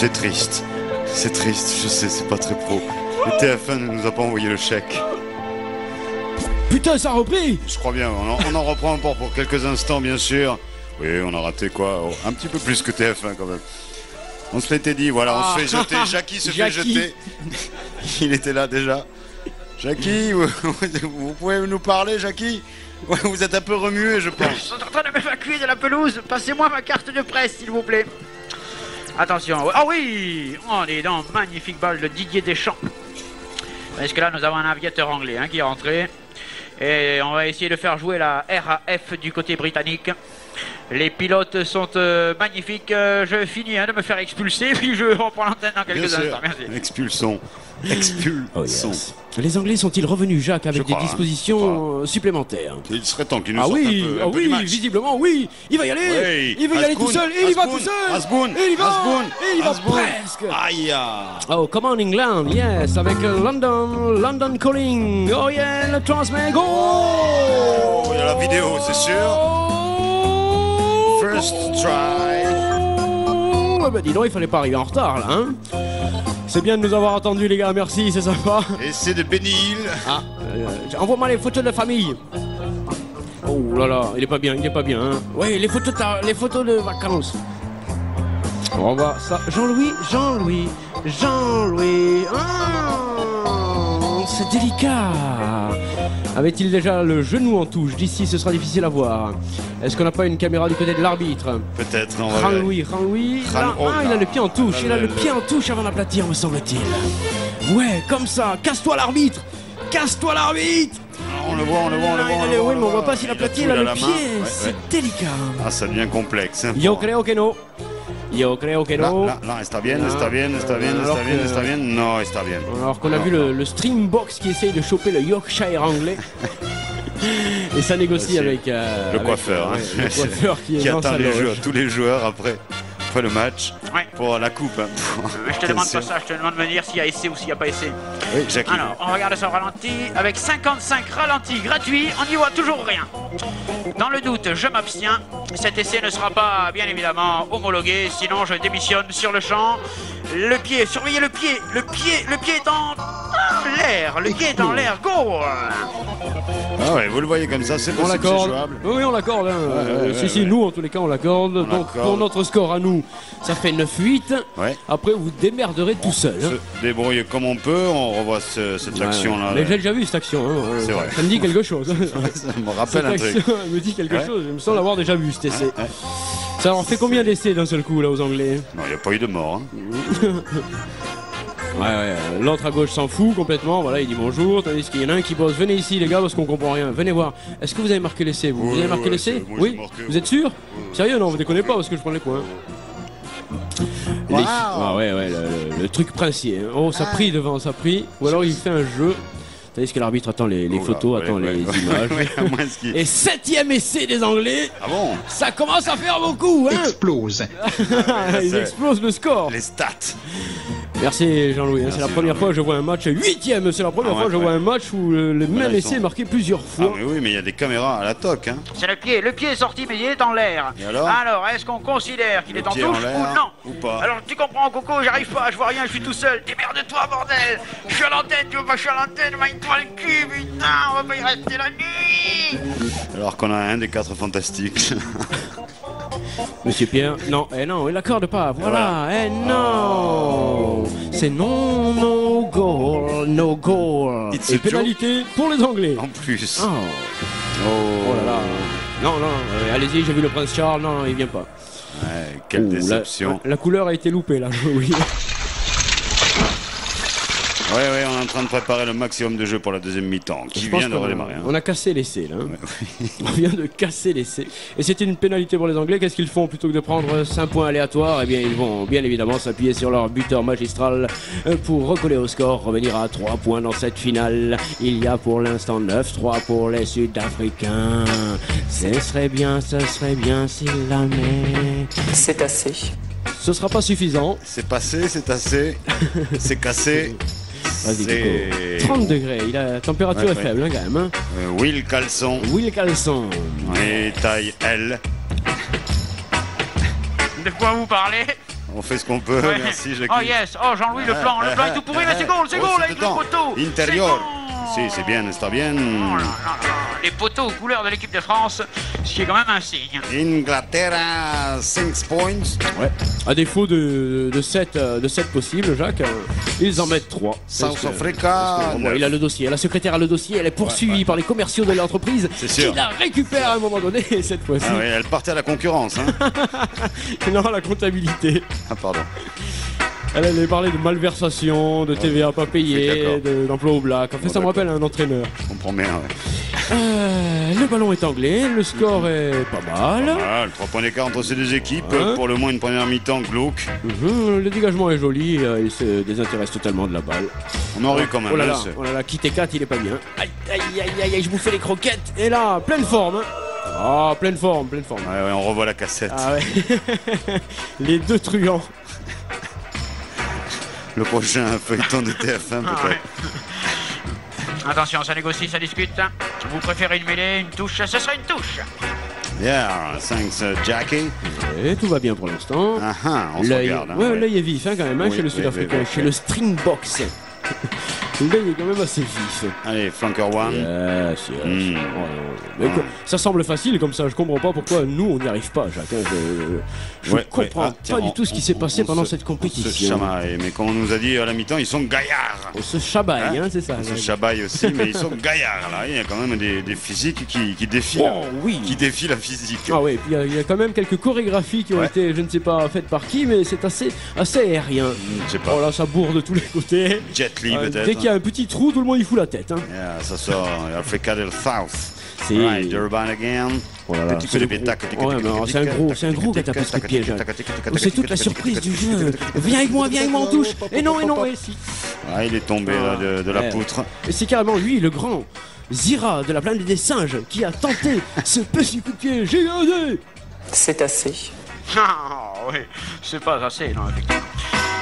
C'est triste, je sais, c'est pas très pro. Le TF1 ne nous a pas envoyé le chèque. Putain, ça a repris. Je crois bien, on en reprend encore pour quelques instants, bien sûr. Oui, on a raté quoi? Oh, un petit peu plus que TF1 quand même. On se l'était dit, voilà, on se fait jeter. Jackie se fait jeter. Il était là déjà. Jackie, vous pouvez nous parler, Jackie? Ouais, vous êtes un peu remué, je pense. Ils sont en train de m'évacuer de la pelouse. Passez-moi ma carte de presse, s'il vous plaît. Attention. Ah oui, on est dans magnifique balle de Didier Deschamps. Parce que là, nous avons un aviateur anglais qui est rentré. Et on va essayer de faire jouer la RAF du côté britannique. Les pilotes sont magnifiques. Je finis de me faire expulser, puis je reprends l'antenne dans quelques instants. Merci. Expulsons. Oh yes. Les Anglais sont-ils revenus, Jacques, avec des dispositions supplémentaires? Il serait temps qu'ils nous sortent un peu du match. Visiblement, oui. Il va y aller. Oui. Il va y aller tout seul. Et il va tout seul. Asboun. Et il va presque. Aïe. Oh, come on England, yes, avec London calling. Oh yeah, le transmet, go. Oh, il y a la vidéo, c'est sûr. First try. Ouais, bah dis donc, il fallait pas arriver en retard là, hein. C'est bien de nous avoir attendus les gars, merci, c'est sympa. Et c'est de Benny Hill. Ah, envoie-moi les photos de la famille. Oh là là, il est pas bien, hein. Oui, les photos de vacances. On va ça. Jean-Louis. C'est délicat. Avait-il déjà le genou en touche? D'ici, ce sera difficile à voir. Est-ce qu'on n'a pas une caméra du côté de l'arbitre? Peut-être. Jean-Louis. Il a le pied en touche. Il a le pied en touche avant d'aplatir, me semble-t-il. Ouais, comme ça. Casse-toi l'arbitre. On le voit. Oui, mais on voit pas s'il aplatit. Il a le pied. C'est délicat. Ah, ça devient complexe. Yo creo que no. Là, está bien. Non, está bien. Alors qu'on a vu le Stringbox qui essaye de choper le Yorkshire anglais. Et ça négocie avec le coiffeur. Le coiffeur qui attend tous les joueurs après le match pour la coupe. Je te demande pas ça, je te demande de me dire s'il y a essai ou s'il n'y a pas essai. Oui, Jackie. Alors, on regarde ça au ralenti. Avec 55 ralentis gratuits, on n'y voit toujours rien. Dans le doute, je m'abstiens. Cet essai ne sera pas, bien évidemment, homologué. Sinon, je démissionne sur le champ. Le pied, surveillez le pied. Le pied est en l'air. Le pied est en l'air. Go! Ah ouais, vous le voyez comme ça, c'est possible, c'est jouable. Oui, on l'accorde. Si, nous, en tous les cas, on l'accorde. Donc, pour notre score à nous, ça fait 9-8. Ouais. Après, vous démerderez tout seul. Se débrouiller comme on peut, on revoit cette action-là. Mais j'ai déjà vu cette action. C'est vrai. Ça me dit quelque chose. Ça me rappelle un truc. Ça me dit quelque chose. Il me semble avoir déjà vu cet essai. Ça en fait combien d'essais d'un seul coup, là, aux Anglais? Non, il n'y a pas eu de mort. L'autre à gauche s'en fout complètement, voilà, il dit bonjour, tandis qu'il y en a un qui bosse. Venez ici les gars parce qu'on comprend rien, venez voir. Est-ce que vous avez marqué l'essai vous? Vous avez marqué l'essai? Oui. Vous êtes sûr? Sérieux? Non, vous déconnez pas parce que je prends les points. Le truc princier. Oh, ça prie devant, ça prie. Ou alors il fait un jeu. Tandis que l'arbitre attend les photos, attend les images. Et 7e essai des Anglais. Ah bon? Ça commence à faire beaucoup, hein? Explose. Ils explosent le score. Les stats. Merci Jean-Louis, c'est la première fois que je vois un match 8e, c'est la première fois que je vois un match où le même essai est marqué plusieurs fois. Ah mais oui, mais il y a des caméras à la toque. C'est le pied est sorti mais il est en l'air. Alors est-ce qu'on considère qu'il est en touche ou non? Ou pas? Alors tu comprends Coco, j'arrive pas, je vois rien, je suis tout seul. Démerde-toi bordel. Je suis à l'antenne, tu veux pas que je suis à l'antenne, maille-toi le cul, putain, on va pas y rester la nuit. Alors qu'on a un des 4 fantastiques. Monsieur Pierre, non, il accorde pas, voilà. Non. C'est no goal. Et pénalité pour les Anglais. En plus. Oh là là. Non, allez-y, j'ai vu le prince Charles, non, il vient pas. Ouais, quelle déception. La couleur a été loupée là, oui. Ouais, on est en train de préparer le maximum de jeux pour la deuxième mi-temps, qui vient de redémarrer. On a cassé l'essai, là. On vient de casser l'essai. Et c'était une pénalité pour les Anglais. Qu'est-ce qu'ils font plutôt que de prendre 5 points aléatoires? Eh bien, ils vont bien évidemment s'appuyer sur leur buteur magistral pour recoller au score, revenir à 3 points dans cette finale. Il y a pour l'instant 9-3 pour les Sud-Africains. Ce serait bien s'il la met. C'est assez. Ce sera pas suffisant. C'est passé, c'est assez. C'est cassé. Vas-y, Coco. 30 degrés, la température est faible quand même. Will Caleçon. De quoi vous parlez? On fait ce qu'on peut, Ouais. merci Jackie. Oh yes, oh Jean-Louis, le plan est tout pourri, mais c'est goal, Oh, avec le dedans. poteau. Intérieur. C'est Si, c'est bien, está bien. Oh là là là. Les poteaux aux couleurs de l'équipe de France, ce qui est quand même un signe. Inglaterra, 5 points. Ouais. À défaut de 7 possibles, Jacques, ils en mettent 3. South Africa. Il a le dossier, la secrétaire a le dossier, elle est poursuivie par les commerciaux de l'entreprise C'est qui sûr. la récupère à un moment donné, cette fois-ci. Ah oui, elle partait à la concurrence. Hein. Non, la comptabilité. Ah, pardon. Elle allait parler de malversation, de TVA pas payée, d'emploi au black. En fait, ça me rappelle un entraîneur. Je comprends bien. Ouais. Le ballon est anglais, le score est pas mal. Voilà, le 3 points d'écart entre ces deux équipes. Hein. Pour le moins une première mi-temps glauque. Le dégagement est joli, il se désintéresse totalement de la balle. On en rue quand même. Oh là là, hein, c'est- oh là là, Kit et 4, il est pas bien. Aïe, aïe, aïe, aïe, aïe, je bouffais les croquettes. Et là, pleine forme. Hein. Ah, pleine forme, pleine forme. Ouais, ouais, on revoit la cassette. Ah ouais. Les deux truands. Le prochain feuilleton de TF1 Ah peut-être. ouais. Attention, ça négocie, ça discute. Vous préférez une mêlée, une touche? Ce sera une touche. Yeah, thanks Jackie. Et tout va bien pour l'instant. Ah ah, on se L'œil regarde. Hein, ouais, ouais. l'œil est vif hein, quand même, hein, Oui, chez le oui, Sud-Africain, oui, oui, chez oui. le Stringbox. L'œil est quand même assez vif. Allez, flanker one. Yes, yes. Mm. Oh, non. Mais quoi, ça semble facile comme ça, je comprends pas pourquoi nous on n'y arrive pas, Jacques. Hein. Je Ouais, comprends ouais. Ah, tiens, pas du tout ce qui s'est passé pendant cette On se compétition. chamaille, mais comme on nous a dit à la mi-temps, ils sont gaillards. On se chabaille, Hein hein, c'est ça. On se chabaille aussi, mais ils sont gaillards là. Il y a quand même des physiques qui défient. Oh oui. Qui défient la physique. Ah ouais, puis il y a quand même quelques chorégraphies qui ont Ouais. été, je ne sais pas, faites par qui, mais c'est assez aérien. Je sais pas. Oh là, ça bourre de tous les côtés. Jet Li peut-être. Dès qu'il y a un petit trou, tout le monde y fout la tête. Hein. Yeah, ça sort Africa del South. C'est Right, Durban again. Oh là là, Petit c'est peu de le pétac, gros. tic, Ouais, tic, mais tic, c'est un tic, gros, tic, c'est un gros tic, qui a tapé ce coup de tic, pied, tic, Jacques. tic, tic, tic, C'est toute tic, la tic, surprise tic, du tic, jeu. tic, tic, tic, Viens avec moi en touche. tic, Et non, tic, et si. Ah, il est tombé là, de la Ouais. poutre. Et c'est carrément lui, le grand Zira de la planète des singes, qui a tenté ce petit coup de pied gigantesque. C'est assez. Ah oui, c'est pas assez, non, effectivement.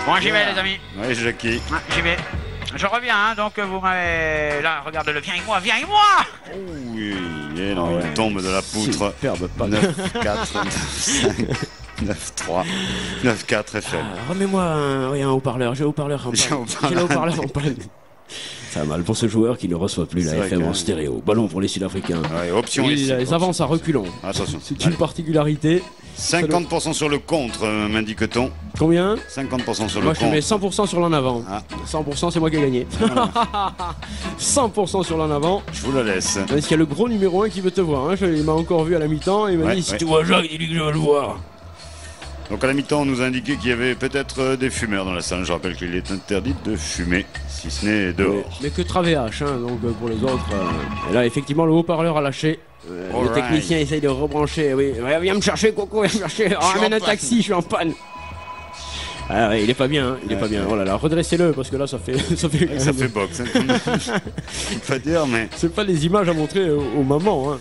Bon, j'y vais, les amis. Ouais, Jackie. Ah, j'y vais. Je reviens, hein, donc vous m'avez... Là, regarde-le, viens avec moi, viens avec moi. Oh oui, et non, il tombe de la poutre. Superbe pas. 9-4, 9-5, 9-3, 9-4 FL. Remets-moi un haut-parleur, j'ai un haut-parleur en J'ai un panne. haut-parleur. J'ai le haut-parleur en panne. Ça a mal pour ce joueur qui ne reçoit plus la C'est vrai FM en que- stéréo. Ballon pour les Sud-Africains. Ouais, option Ils essai. avancent à reculons. Attention. C'est Allez. une particularité. 50% sur le contre, m'indique-t-on. Combien? 50% sur Moi le je mets contre. 100% sur l'en avant. Ah. 100% c'est moi qui ai gagné. 100% sur l'en avant. Je vous la laisse. Parce qu'il y a le gros numéro 1 qui veut te voir. Hein. Il m'a encore vu à la mi-temps et il m'a Ouais, dit si ouais. tu vois Jacques, dis-lui que je veux le voir. Donc à la mi-temps, on nous a indiqué qu'il y avait peut-être des fumeurs dans la salle. Je rappelle qu'il est interdit de fumer, si ce n'est dehors. Mais que Travéache, hein, donc pour les autres. Et là, effectivement, le haut-parleur a lâché. Le Alright. technicien essaye de rebrancher. Oui, ouais, viens me chercher, Coco, viens me chercher. Oh, suis ramène en un panne. taxi, je suis en panne. Ah ouais, il est pas bien, hein, il est Ouais, pas bien. ouais. Oh là là, redressez-le parce que là, ça fait, ça fait. Ça fait boxe. Hein. Faut pas dire, mais. C'est pas les images à montrer aux mamans. Hein.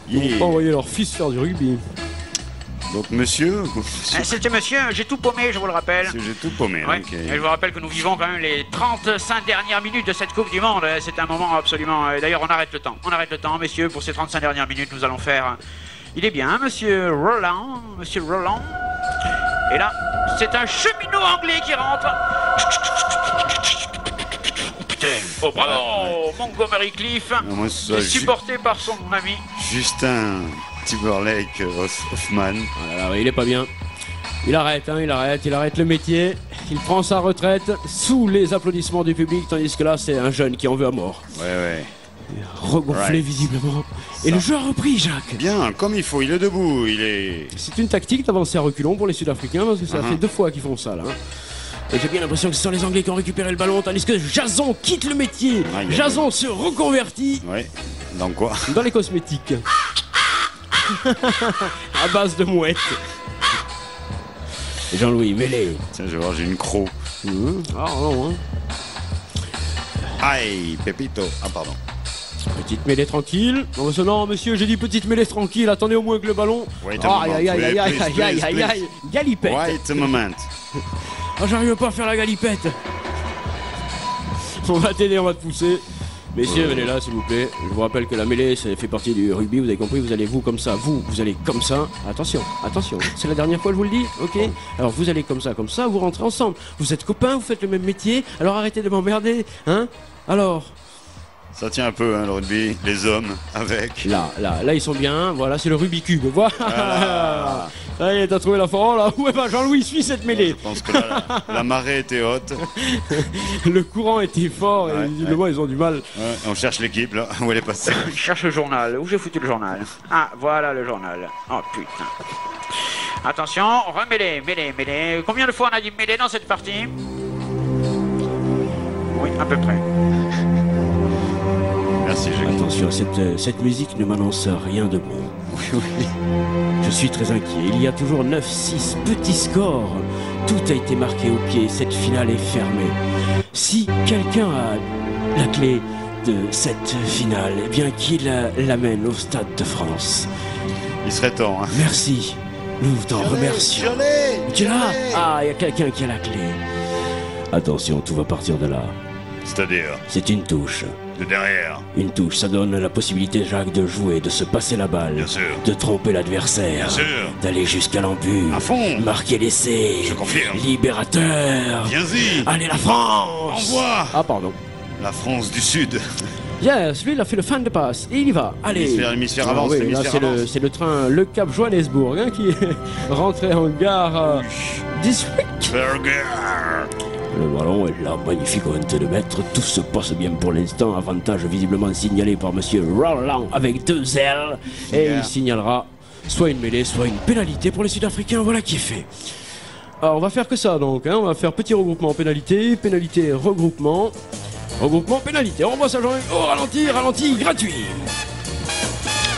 Ils vont Yeah. pas envoyer leur fils faire du rugby. Donc monsieur, C'était monsieur, j'ai tout paumé, je vous le rappelle. j'ai tout paumé. Ouais. donc, Et je vous rappelle que nous vivons quand même les 35 dernières minutes de cette Coupe du Monde. C'est un moment absolument... D'ailleurs, on arrête le temps. On arrête le temps, messieurs, pour ces 35 dernières minutes. Nous allons faire... Il est bien, monsieur Roland. Monsieur Roland. Et là, c'est un cheminot anglais qui rentre. Putain, oh bravo, Montgomery Cliff, moi, qui ça, est supporté par son ami. Justin Timberlake Hoffman. Oh là là, il est pas bien. Il arrête le métier. Il prend sa retraite sous les applaudissements du public, tandis que là, c'est un jeune qui en veut à mort. Ouais. Regonflé Right. visiblement. Et le jeu a repris, Jacques. Bien, comme il faut, il est debout, il est. C'est une tactique d'avancer à reculons pour les Sud-Africains parce que ça fait 2 fois qu'ils font ça là. Et j'ai bien l'impression que ce sont les Anglais qui ont récupéré le ballon tandis que Jason quitte le métier. Aïe, aïe, Jason se reconvertit Ouais. Dans quoi? dans les cosmétiques. À base de mouettes. Jean-Louis, mêlé. Tiens, je vais voir, j'ai une croc. Ah non, hein. Aïe, Pepito. Ah, pardon. Petite mêlée tranquille. Non, monsieur, j'ai dit petite mêlée tranquille. Attendez au moins que le ballon. Wait a moment. Aïe, aïe, aïe, aïe, Please, aïe, please, aïe, aïe, please. aïe. Galipette. Wait a moment. Ah, j'arrive pas à faire la galipette. On va t'aider, on va te pousser. Messieurs, venez là, s'il vous plaît. Je vous rappelle que la mêlée, ça fait partie du rugby, vous avez compris, vous allez vous comme ça, vous allez comme ça. Attention, attention, c'est la dernière fois que je vous le dis, ok? Alors vous allez comme ça, vous rentrez ensemble. Vous êtes copains, vous faites le même métier, alors arrêtez de m'emmerder, hein? Alors... Ça tient un peu, hein, le rugby, les hommes, avec. Là, ils sont bien, voilà, c'est le Rubik's Cube, voilà. Ça y est, t'as trouvé la forme, là. Ouais, bah Jean-Louis, suis cette mêlée. Je pense que là, la marée était haute. Le courant était fort, et visiblement, ils ont du mal. Ouais, on cherche l'équipe, là, où elle est passée. Je cherche le journal, où j'ai foutu le journal? Ah, voilà le journal. Oh, putain. Attention, remêlez, mêlée. Combien de fois on a dit mêlée dans cette partie? Oui, à peu près. Merci, Jackie. Attention, cette musique ne m'annonce rien de bon. Oui. Je suis très inquiet. Il y a toujours 9-6, petit score. Tout a été marqué au pied. Cette finale est fermée. Si quelqu'un a la clé de cette finale, eh bien qu'il l'amène au Stade de France. Il serait temps, hein. Merci. Nous t'en remercions. Tu l'as? Ah, il y a quelqu'un qui a la clé. Attention, tout va partir de là. C'est-à-dire, C'est une touche. de derrière, Une touche, ça donne la possibilité, Jacques, de jouer, de se passer la balle, bien sûr. de tromper l'adversaire, Bien sûr. d'aller jusqu'à l'embut, À fond. marquer l'essai, Je confirme. libérateur. Viens-y. Allez la France! Envoie. Ah pardon. La France du Sud. Yes, lui il a fait le fan de passe, et il y va, allez. L'hémisphère avance, oui, là l'hémisphère c'est avance. le train Le Cap Johannesburg hein, qui est rentré en gare District. Burger. Le ballon est là, magnifique volonté de mettre, tout se passe bien pour l'instant, avantage visiblement signalé par monsieur Roland avec 2 L, et il signalera soit une mêlée, soit une pénalité pour les Sud-Africains, voilà qui est fait. Alors on va faire que ça donc, hein, on va faire petit regroupement pénalité, regroupement, pénalité, on voit ça Jean-Luc, oh ralenti, gratuit.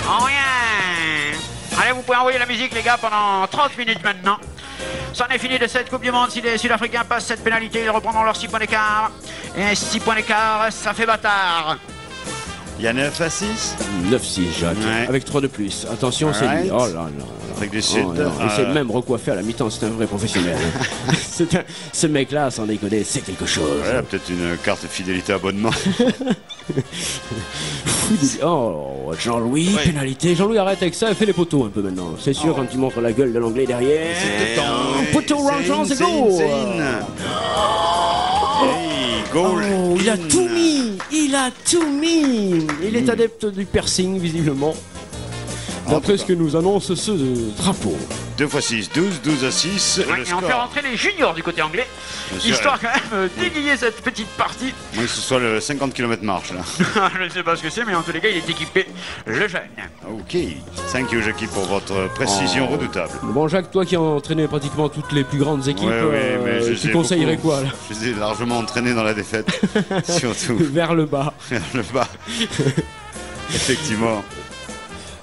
Oh yeah. Allez, vous pouvez envoyer la musique les gars pendant 30 minutes maintenant. C'en est fini de cette Coupe du Monde. Si les Sud-Africains passent cette pénalité, ils reprendront leurs 6 points d'écart. Et 6 points d'écart, ça fait bâtard. Il y a 9-6. 9-6 Jacques, Ouais. avec 3 de plus. Attention, c'est Alright. lui. Oh là là. Afrique du Sud. Oh, non. Il s'est même recoiffé à la mi-temps, c'est un vrai professionnel. Ce mec-là, sans déconner, c'est quelque chose. Ouais, peut-être une carte fidélité abonnement. Oh, Jean-Louis, Ouais. pénalité. Jean-Louis, arrête avec ça et fais les poteaux un peu maintenant. C'est sûr, quand tu montres la gueule de l'anglais derrière. Poteau rangeant, c'est go. Hey, goal. Oh, il a in. tout mis. Il est adepte du piercing, visiblement. D'après ce que nous annonce ce drapeau. 2 x 6, 12 à 6. Ouais, Le et on fait score. rentrer les juniors du côté anglais, Bien sûr, histoire quand même d'égayer cette petite partie. Moi, que ce soit le 50 km marche, là. Je ne sais pas ce que c'est, mais en tous les cas, il est équipé, le jeune. Ok. Thank you, Jackie, pour votre précision redoutable. Bon, Jacques, toi qui as entraîné pratiquement toutes les plus grandes équipes, Ouais, mais je les tu ai conseillerais beaucoup- quoi là? Je les ai largement entraînés dans la défaite. Surtout Vers le bas. vers le bas. Effectivement.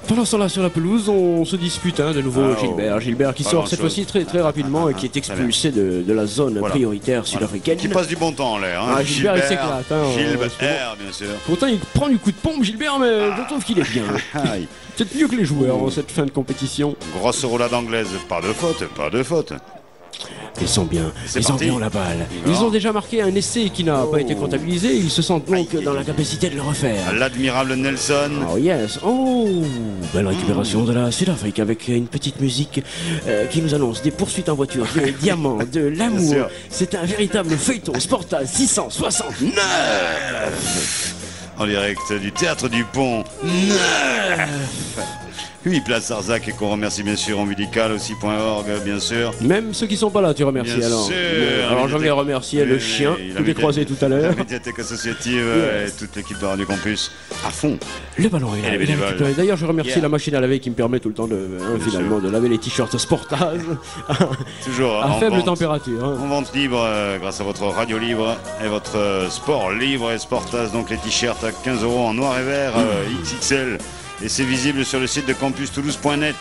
Pendant ce temps-là, sur la pelouse, on se dispute de nouveau Ah, Gilbert. Gilbert qui pas sort cette grand-chose. fois-ci très rapidement et qui est très bien. expulsé de la zone Voilà. prioritaire sud-africaine. Qui passe du bon temps en l'air. Hein. Ah, Gilbert, il s'éclate, hein, Gilbert, c'est bon. bien sûr. Pourtant, il prend du coup de pompe, Gilbert, mais je trouve qu'il est bien. Aïe. Peut-être mieux que les joueurs en cette fin de compétition. Grosse roulade anglaise, pas de faute. Ils sont bien, C'est ils ont parti. bien la balle. Non. Ils ont déjà marqué un essai qui n'a pas été Oh. comptabilisé. Ils se sentent donc Aïe. dans la capacité de le refaire. L'admirable Nelson. Oh yes, oh, belle récupération de la Sud-Afrique avec une petite musique qui nous annonce des poursuites en voiture, des diamants, de Bien l'amour. sûr. C'est un véritable feuilleton Sportage 669. En direct du Théâtre du Pont. 9. 8 place Arzac et qu'on remercie bien sûr en médical aussi.org bien sûr. Même ceux qui sont pas là, tu remercies Bien alors. sûr. Alors j'en ai remercié le Oui, chien la que j'ai croisé tout à La l'heure. médiathèque associative Yes. et toute l'équipe de Radio Campus à fond. Le ballon est là. Et les il a bénévoles. récupéré. D'ailleurs, je remercie Yeah. la machine à laver qui me permet tout le temps de finalement de laver les t-shirts Sportage Toujours à en faible vente. température. hein. En vente libre grâce à votre radio libre et votre sport libre et Sportage, donc les t-shirts à 15 € en noir et vert XXL. Et c'est visible sur le site de campustoulouse.net.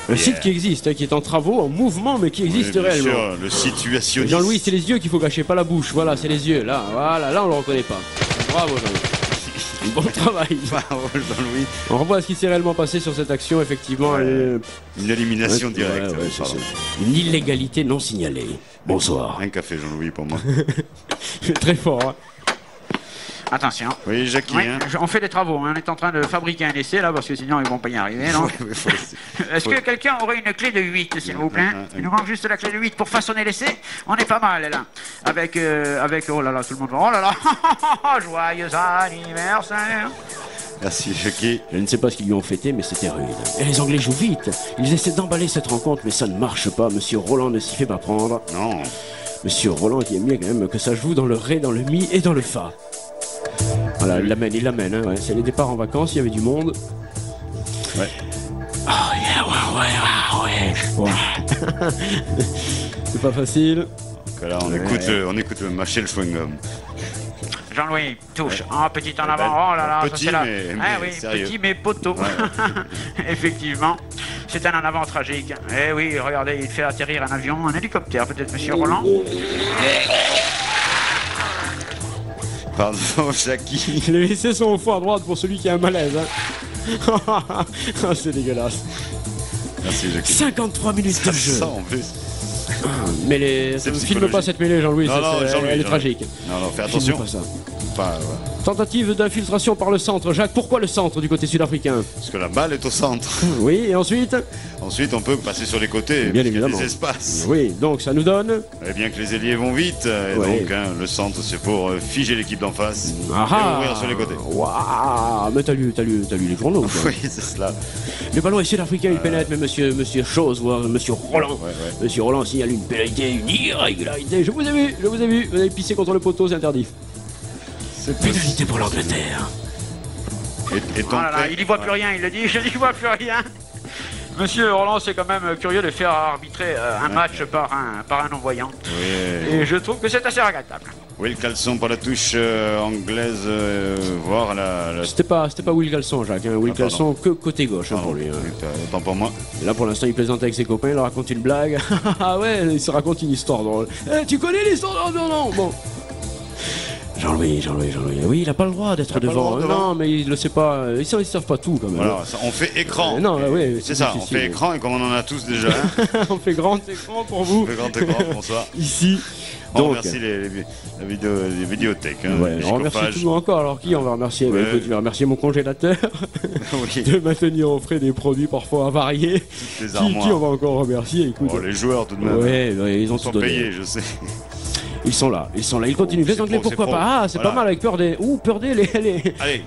Le Yeah. site qui existe, qui est en travaux, en mouvement, mais qui existe Bien réellement. sûr, le situationniste. Jean-Louis, c'est les yeux qu'il faut gâcher, pas la bouche. Voilà, c'est les yeux. Là, voilà, là on le reconnaît pas. Bravo Jean-Louis. Bon travail. Bravo, Jean-Louis. On revoit ce qui s'est réellement passé sur cette action, effectivement. Une élimination Ouais, directe. ouais, c'est Pardon. ça. Une illégalité non signalée. Bonsoir. Un café, Jean-Louis, pour moi. Très fort. Hein. Attention. Oui, Jackie. Oui, Hein. on fait des travaux, hein. On est en train de fabriquer un essai là, parce que sinon ils vont pas y arriver. Non. Est-ce que quelqu'un aurait une clé de 8, s'il vous plaît? Il nous manque juste la clé de 8 pour façonner l'essai. On est pas mal là. Avec, oh là là, tout le monde va. Oh là là, joyeux anniversaire. Merci, Jackie. Je ne sais pas ce qu'ils lui ont fêté, mais c'était rude. Et les Anglais jouent vite. Ils essaient d'emballer cette rencontre, mais ça ne marche pas. Monsieur Roland ne s'y fait pas prendre. Non. Monsieur Roland qui aime bien quand même que ça joue dans le ré, dans le mi et dans le fa. Voilà, il l'amène. Hein, ouais. C'est les départs en vacances, il y avait du monde. Ouais. Oh yeah, ouais. C'est pas facile. Donc là, on écoute Machel Schwingum. Jean-Louis touche. Oh, petit en avant. Oh là là, petit, ça c'est là. mais Oui, sérieux. petit mais poteau. Ouais. Effectivement. C'est un en avant tragique. Eh oui, regardez, il fait atterrir un avion, un hélicoptère, peut-être, monsieur Roland. Pardon, Jackie. Les essais sont au fond à droite pour celui qui a un malaise. Hein. C'est dégueulasse. Merci, Jackie. 53 minutes de jeu. Ça, en plus. Mais ne filme pas cette mêlée, Jean-Louis. Elle est tragique. Non, fais attention. Filme pas ça. Pas, ouais. Tentative d'infiltration par le centre. Jacques, pourquoi le centre du côté sud-africain? Parce que la balle est au centre. Oui, et ensuite? Ensuite, on peut passer sur les côtés. Bien parce qu'il y a évidemment. des espaces. Oui, donc ça nous donne? Eh bien que les ailiers vont vite. Et Ouais. donc, le centre, c'est pour figer l'équipe d'en face. Ah Et ouvrir sur les côtés. Waouh, mais t'as lu les journaux, quoi. Oui, c'est cela. Le ballon est sud-africain, il pénètre, mais monsieur Chose, ou monsieur Roland. Ouais. Monsieur Roland signale une pénalité, une irrégularité. Je vous ai vu. Vous avez pissé contre le poteau, c'est interdit. C'est Pénalité pour l'Angleterre. Et Oh là là, il n'y voit plus rien, il le dit, je n'y vois plus rien. Monsieur Roland, c'est quand même curieux de faire arbitrer un match par un non-voyant. Oui. Et je trouve que c'est assez regrettable. Oui, le caleçon pour la touche anglaise, voire la... C'était pas Will Galson, Jacques. Hein. Will Galson que côté gauche, hein, pour lui. Hein. Autant pour moi. Et là, pour l'instant, il plaisante avec ses copains, il leur raconte une blague. Ah ouais, il se raconte une histoire drôle. Tu connais l'histoire? Non. Bon. Jean-Louis. Oui, il n'a pas le droit d'être devant. Non, mais il le sait pas. Ils savent pas tout, quand même. Voilà, ça, on fait écran. Non, oui, c'est ça, difficile. on fait écran et comme on en a tous déjà. On fait grand écran pour vous. On fait grand écran, bonsoir. Ici. On Donc, remercie les vidéothèques. Hein, ouais, les on remercie chauffages. tout encore. Alors qui on va remercier? Ouais. Écoute, je vais remercier mon congélateur Oui, de maintenir au frais des produits parfois avariés. les Qui armoires. on va encore remercier? Écoute. Oh, les joueurs tout de même. Ouais, ils ont Ils sont tout donné. payés, je sais. Ils sont là, ils continuent. Les c'est Anglais, pro, pourquoi c'est pas? pro. Ah, c'est Voilà. pas mal avec Purday. Ouh, Purday, Allez.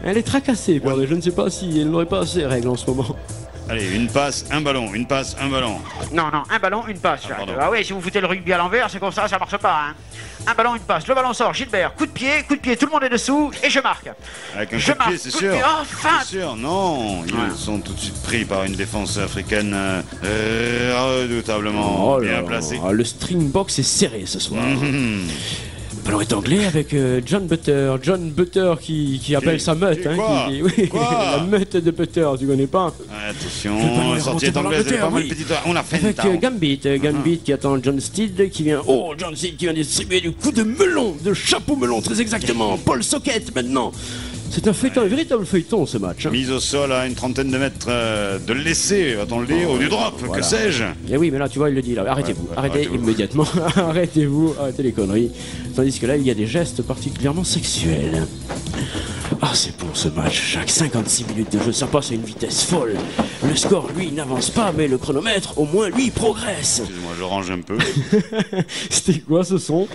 elle est tracassée, Purday. Je ne sais pas si elle n'aurait pas assez règles en ce moment. Allez, une passe, un ballon, une passe, un ballon. Non, un ballon, une passe. Jacques. pardon. Ah oui, si vous foutez le rugby à l'envers, c'est comme ça marche pas. Hein. Un ballon, une passe. Le ballon sort, Gilbert, coup de pied, tout le monde est dessous et je marque. Avec un Je coup de pied, marque, c'est coup de sûr. pied, enfin. C'est sûr, non. Ils sont tout de suite pris par une défense africaine redoutablement bien là placée. là, le string box est serré ce soir. Mhm. Le ballon est anglais avec John Butter qui appelle sa meute. Hein, quoi oui, Quoi la meute de Butter, tu connais pas? Attention, Le ballon est la sortie remonté est par anglaise, elle est pas mal l'Angleterre, petite. On l'a fait Avec Gambit qui attend John Steed qui vient. Oh, John Steed qui vient distribuer du coup de melon, de chapeau melon, très exactement. Paul Socket maintenant. C'est un feuilleton, un véritable feuilleton ce match. Hein.Mise au sol à une trentaine de mètres de l'essai, va-t-on le dire, ou du drop, Voilà. que sais-je. Et oui, mais là, tu vois, il le dit là. Arrêtez-vous, Ouais, arrêtez arrêtez-vous. immédiatement. Arrêtez les conneries. Tandis que là, il y a des gestes particulièrement sexuels. Ah, c'est bon ce match, Jacques. 56 minutes de jeu, ça passe à une vitesse folle. Le score, lui, n'avance pas, mais le chronomètre, au moins, lui, progresse. Excuse-moi, je range un peu. C'était quoi ce son?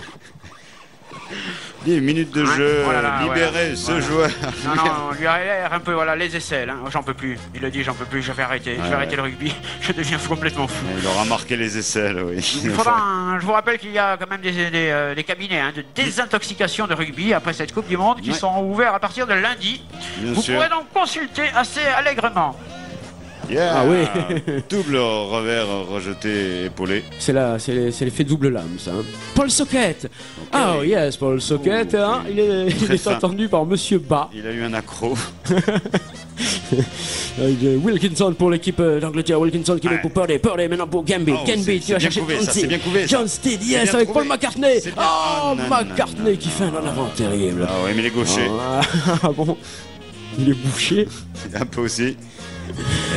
10 minutes de jeu, Oh là là, libérer ce joueur. Non, lui a l'air un peu, voilà, les aisselles, hein. J'en peux plus. Il le dit, j'en peux plus, je vais arrêter. Je vais arrêter le rugby, je deviens complètement fou. Il aura marqué les aisselles, oui. Il faudra, je vous rappelle qu'il y a quand même des cabinets de désintoxication de rugby après cette Coupe du Monde qui sont ouverts à partir de lundi. Bien Vous sûr. pourrez donc consulter assez allègrement. Yeah. Ah oui. Double revers rejeté, épaulé. C'est l'effet double lame, ça. Hein. Paul Socket. Ah oh, yes, Paul Socket. Hein, il est fin. attendu par Monsieur Bas. Il a eu un accro. Wilkinson pour l'équipe d'Angleterre. Wilkinson qui met pour Purday. Purday maintenant pour Gambit. Oh, Gambit qui va c'est bien chercher couvé, John ça, c'est bien couvé, Steed. ça. John Steed, C'est yes, bien avec trouvé. Paul McCartney. C'est bien. Oh, Ah, non, McCartney non, qui fait un en avant terrible. Ah oui, mais les gauchers. Ah bon. Il est bouché. Un peu aussi.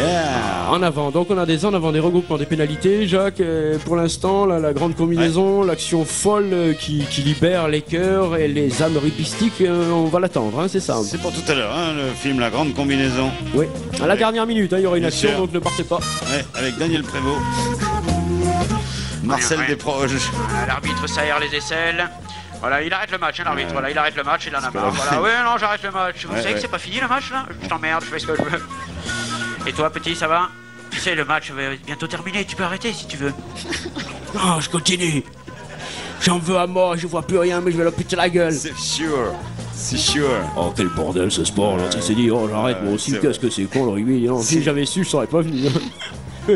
Yeah. En avant, donc on a des en avant, des regroupements, des pénalités. Jacques, pour l'instant, la grande combinaison, l'action folle qui libère les cœurs et les âmes rupistiques, on va l'attendre, hein, c'est ça. C'est pour tout à l'heure, hein, le film La Grande Combinaison. Oui, à la dernière minute, hein, il y aura une Bien action, sûr. donc ne partez pas. Ouais, avec Daniel Prévost. Marcel Ouais. Desproges. Voilà, l'arbitre s'aère les aisselles. Voilà, il arrête le match, hein, l'arbitre. Ouais. Voilà, il arrête le match, il en a pas marre. grave. Voilà, ouais, non, j'arrête le match. Vous Ouais, savez ouais. que c'est pas fini le match là? Je t'emmerde, je fais ce que je veux. Et toi, petit, ça va? Tu sais, le match va bientôt terminer, tu peux arrêter si tu veux. Non, je continue. J'en veux à mort, je vois plus rien, mais je vais leur péter la gueule. C'est sûr. C'est sûr. Oh, quel bordel ce sport, là. Il s'est dit, oh, j'arrête, moi aussi, c'est qu'est-ce que c'est con, le rugby. Non, si j'avais su, je serais pas venu.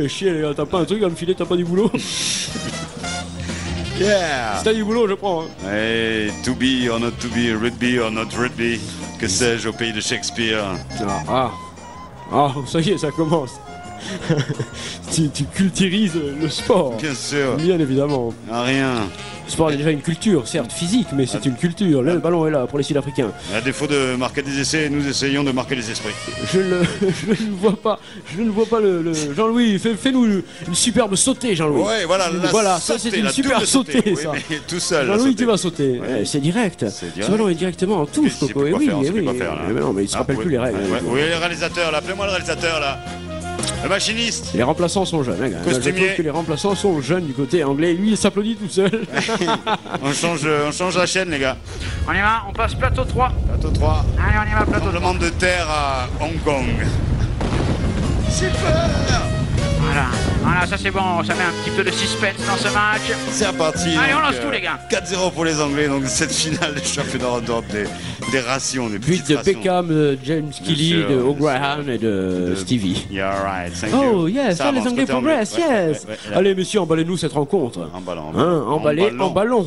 Chier, les gars, t'as pas un truc à me filer, t'as pas du boulot? Yeah. Si t'as du boulot, je prends. Hein. Hey, to be or not to be, rugby or not rugby. Que sais-je au pays de Shakespeare. Ah, ça y est, ça commence. tu culturises le sport. Bien sûr. Bien évidemment. Rien. Le sport est déjà une culture, certes physique, mais c'est une culture. Le ballon est là pour les Sud-Africains. À défaut de marquer des essais, nous essayons de marquer les esprits. Je ne vois pas le Jean-Louis, fais-nous une superbe sautée, Jean-Louis. Ouais, voilà, la Voilà, ça sautée, c'est une la super double sautée, Oui, ça. mais tout seul. la Jean-Louis, sautée. tu vas sauter. Ouais. C'est direct. C'est Ce direct. ballon est directement en touche, Mais Coco. c'est Et pas oui, faire, eh c'est oui. pas faire, là. Mais non, mais il se rappelle plus les règles. Ouais, oui, le réalisateur, là, appelez-moi le réalisateur, là. Le machiniste. Les remplaçants sont jeunes, hein, gars. Je Costumier. trouve que les remplaçants sont jeunes du côté anglais. Lui, il s'applaudit tout seul. On change la chaîne, les gars. On y va, on passe plateau 3. Plateau 3. Allez, on y va, plateau 3. Tremblement de terre à Hong Kong. Super. Voilà, ça c'est bon, ça met un petit peu de suspense dans ce match. C'est reparti. Allez, on donc, lance tout, les gars. 4-0 pour les Anglais, donc cette finale des championnats d'Europe des rations, des But petites de rations. Beckham, de James Kelly, sûr, de bien O'Brien et de Stevie. Yeah, right, thank Oh, you. yes, Ça les avance, Anglais côté anglais. progressent, Ouais, yes. ouais, ouais. Allez, messieurs, emballez-nous cette rencontre. En ballon. Hein, emballé en ballon.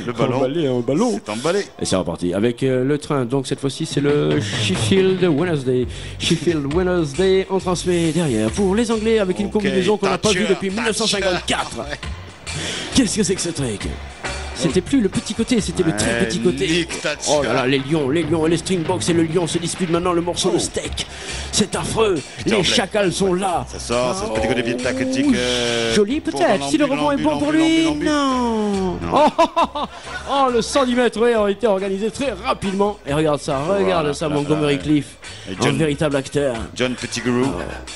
Le ballon. Emballé en ballon. C'est emballé. Et c'est reparti avec le train. Donc cette fois-ci, c'est le Sheffield Wednesday. Sheffield Wednesday, on transmet derrière pour les Anglais avec une Ok, combinaison qu'on n'a pas vue Thatcher, depuis 1954. Thatcher. Qu'est-ce que c'est que ce truc? C'était plus le petit côté, c'était le très petit côté. Nick Thatcher. Oh là là, les lions et les Springboks et le lion se disputent maintenant le morceau de steak. C'est affreux. Les Blair. chacals sont là. Ça sort, c'est le petit côté bien tactique. Joli peut-être, si le rebond est bon pour lui. Non. Oh, le 110 mètres a été organisé très rapidement. Et regarde ça, Voilà, Montgomery là. Cliff. Et Un John- véritable acteur. John Pettigrew.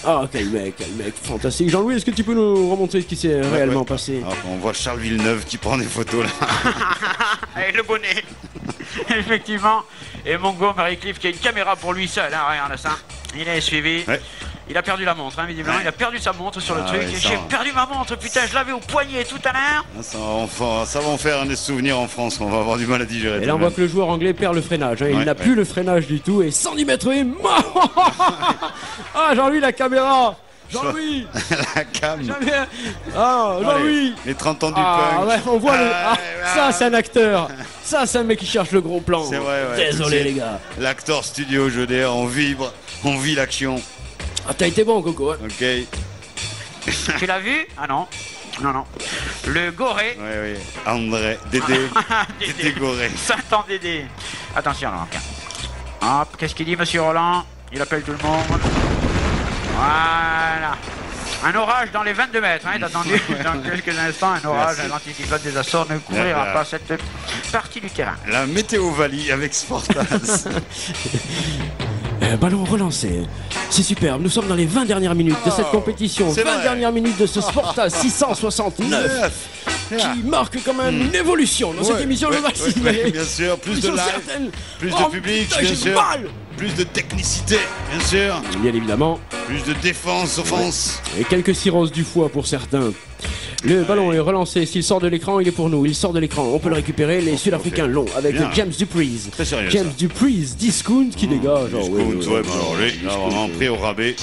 Oh, quel mec, fantastique. Jean-Louis, est-ce que tu peux nous remontrer ce qui s'est réellement Ouais. passé? Alors, on voit Charles Villeneuve qui prend des photos là. Avec le bonnet. Effectivement. Et Montgomery Cliff qui a une caméra pour lui seul, hein, regarde ça. Il est suivi. Ouais. Il a perdu la montre, hein, visiblement. Ouais. Il a perdu sa montre sur le Ah truc. ouais, ça J'ai va. perdu ma montre, putain, je l'avais au poignet tout à l'heure. Ça va en faire un des souvenirs en France. On va avoir du mal à digérer. Et tout là, on de voit même. que le joueur anglais perd le freinage. Hein. Il Ouais, n'a ouais. plus le freinage du tout. Et 110 mètres et ah, Jean-Louis, la caméra. Jean-Louis. La cam. Jamais. Ah, Jean-Louis. Les 30 ans du Ah, punk. ouais, on voit le. Ah, Ah, ouais, ça, c'est un acteur. Ça, c'est un mec qui cherche le gros plan. C'est vrai, ouais. Désolé, C'est les gars. L'acteur studio, je veux dire, on vibre, on vit l'action. Ah, t'as été bon, Coco. Hein. Ok. Ouais, Tu l'as vu? Ah non. Non. Le Goré. ouais. André, Dédé. Dédé Goré. 5 ans Dédé. Attention, là. Hop, qu'est-ce qu'il dit, monsieur Roland? Il appelle tout le monde. Voilà. Un orage dans les 22 mètres, hein, il est attendu dans quelques instants. Un orage, Merci. l'anticyclone des Açores ne couvrira Ouais, pas cette partie du terrain. La météo Valley avec Sportas. Ballon relancé. C'est superbe. Nous sommes dans les 20 dernières minutes de cette compétition. c'est 20 vrai. dernières minutes de ce Sportas 669 qui marque quand même une évolution dans cette émission de Maxime. Ouais, bien sûr, plus de live, plus de public, bien sûr, plus de technicité, bien sûr, Bien évidemment. plus de défense, offense. Et quelques cirrhoses du foie pour certains. Le ballon est relancé. S'il sort de l'écran, il est pour nous. Il sort de l'écran. On peut le récupérer. Les Sud-Africains l'ont avec Bien. James Dupreez. Très sérieux, James ça. Dupreez, discount qui dégage. Oh, oui, Discount, ouais, bah alors lui, là, vraiment pris au rabais.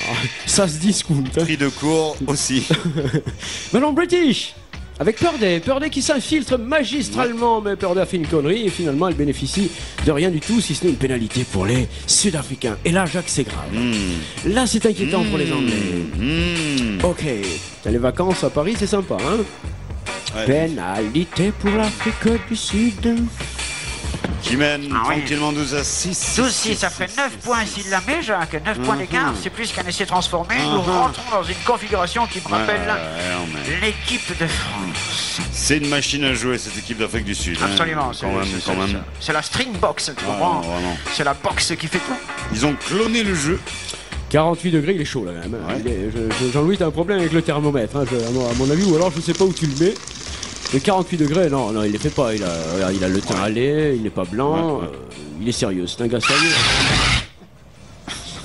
Ça se discount. Hein. Prix de cours aussi. Ballon British avec Purday qui s'infiltre magistralement, mais Purday a fait une connerie et finalement elle bénéficie de rien du tout si ce n'est une pénalité pour les Sud-Africains. Et là, Jacques, c'est grave. Là, c'est inquiétant pour les Anglais. Ok, t'as les vacances à Paris, c'est sympa, hein? Ouais. Pénalité pour l'Afrique du Sud. qui mène Ah oui. tranquillement 12-6. 12-6, ça fait 9 points s'il la met, Jacques. 9 points d'écart, c'est plus qu'un essai transformé. Nous rentrons dans une configuration qui me rappelle l'équipe de France. C'est une machine à jouer, cette équipe d'Afrique du Sud. Absolument, Quand même. c'est la string box, tu comprends? Vraiment. C'est la box qui fait tout. Ils ont cloné le jeu. 48 degrés, il est chaud là quand même. Jean-Louis, t'as un problème avec le thermomètre, hein, à mon avis, ou alors je sais pas où tu le mets. Mais 48 degrés, non, il les fait pas. Il a le teint allé, il n'est pas blanc, il est sérieux, c'est un gars sérieux.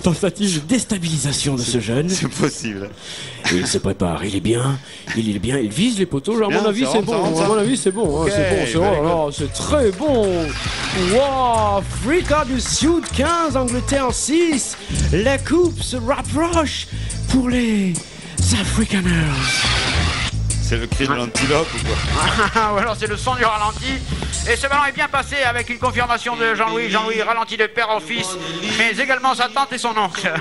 Tentative de déstabilisation de ce jeune. C'est possible. Et il se prépare, il est bien, il vise les poteaux. Genre, à mon avis, ça c'est bon. rentre, À mon avis, c'est bon. Ok, C'est bon, alors, c'est très bon. Wow, Africa du Sud 15, Angleterre 6. La coupe se rapproche pour les Afrikaners. C'est le cri de l'antilope ou quoi? Ou alors c'est le son du ralenti. Et ce ballon est bien passé avec une confirmation de Jean-Louis. Jean-Louis ralenti de père en fils, mais également sa tante et son oncle.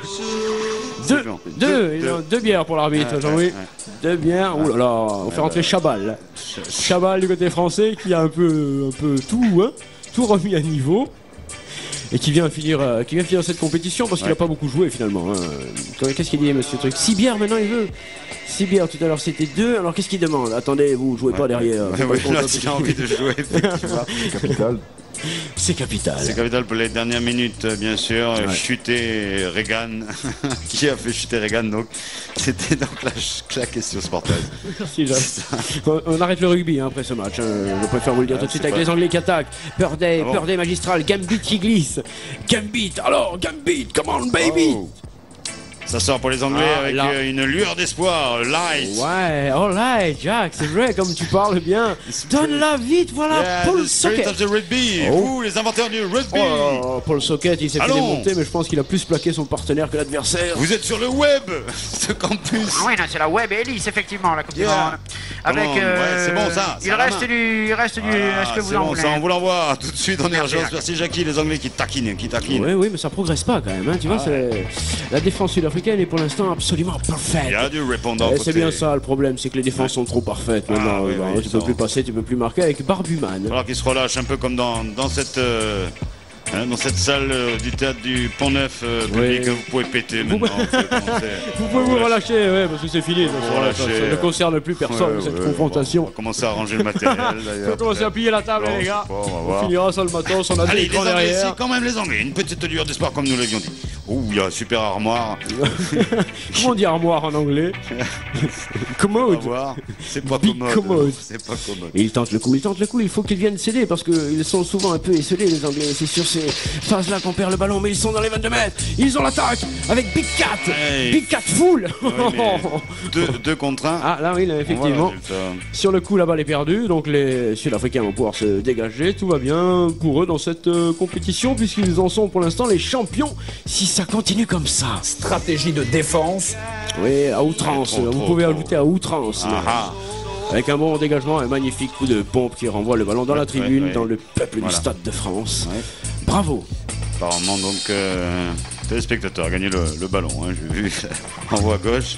Deux bières pour l'arbitre, Jean-Louis. 2 bières. Ouh là là, on fait rentrer Chabal. Chabal du côté français qui a un peu tout, hein, tout remis à niveau. Et qui vient finir cette compétition parce qu'il a pas beaucoup joué finalement. Hein. Qu'est-ce qu'il dit, monsieur Truc? 6 bières maintenant il veut. 6 bières tout à l'heure c'était 2. Alors qu'est-ce qu'il demande? Attendez, vous jouez pas derrière. Là, il a envie de jouer. C'est capital. C'est capital. C'est capital pour les dernières minutes, bien sûr. Chuter Reagan, qui a fait chuter Reagan. Donc, c'était donc la question sportive. Merci, Jacques. On arrête le rugby hein, après ce match. Hein. Je préfère vous le dire tout de suite avec les Anglais qui attaquent. Purday magistral, Gambit qui glisse. Gambit, come on baby. Oh. Ça sort pour les Anglais avec une lueur d'espoir, light. Ouais, all right, Jack, c'est vrai, comme tu parles bien. Donne-la vite, voilà, Paul Socket. Of the rugby. Vous, les inventeurs du rugby. Paul Socket, il s'est fait démonter, mais je pense qu'il a plus plaqué son partenaire que l'adversaire. Vous êtes sur le web, ce campus. Oui, non, c'est la Web Elise, effectivement, la Coupe du Monde. Avec, c'est bon ça. Il reste du. Est-ce que vous en voulez? On vous l'envoie tout de suite en urgence. Merci Jackie, les Anglais qui taquinent. Oui, mais ça progresse pas quand même. Hein. Tu vois, la défense sud-africaine est pour l'instant absolument parfaite. Il y a du répondant. C'est bien ça le problème, c'est que les défenses sont trop parfaites. Maintenant, tu peux plus passer, tu peux plus marquer avec Barbuman. Alors qu'il se relâche un peu comme dans cette. Dans cette salle du théâtre du Pont-Neuf public, vous pouvez péter maintenant. Vous pouvez vous relâcher, parce que c'est fini. Ça ne concerne plus personne, cette confrontation. On va commencer à ranger le matériel. On va commencer à plier la table, les gars. On finira ça le matos, on a des écrans derrière. C'est quand même les Anglais, une petite lueur d'espoir comme nous l'avions dit. Ouh, il y a une super armoire. Comment on dit armoire en anglais? Commode. C'est pas commode. C'est pas commode. Et il tente le coup, il faut qu'ils viennent céder parce qu'ils sont souvent un peu esselés, les Anglais. C'est sur ces phases-là qu'on perd le ballon, mais ils sont dans les 22 mètres. Ils ont l'attaque avec Big Cat. Big Cat full. Deux contre 1. Ah là oui, là, effectivement. Sur le coup, la balle est perdue, donc les Sud-Africains vont pouvoir se dégager. Tout va bien pour eux dans cette compétition puisqu'ils en sont pour l'instant les champions. Si ça continue comme ça. Stratégie de défense. Oui, à outrance. Vous pouvez ajouter à outrance. Avec un bon dégagement, un magnifique coup de pompe qui renvoie le ballon dans la tribune, dans le peuple du Stade de France. Bravo. Apparemment, donc, téléspectateur a gagné le ballon. Hein, j'ai vu en voie gauche.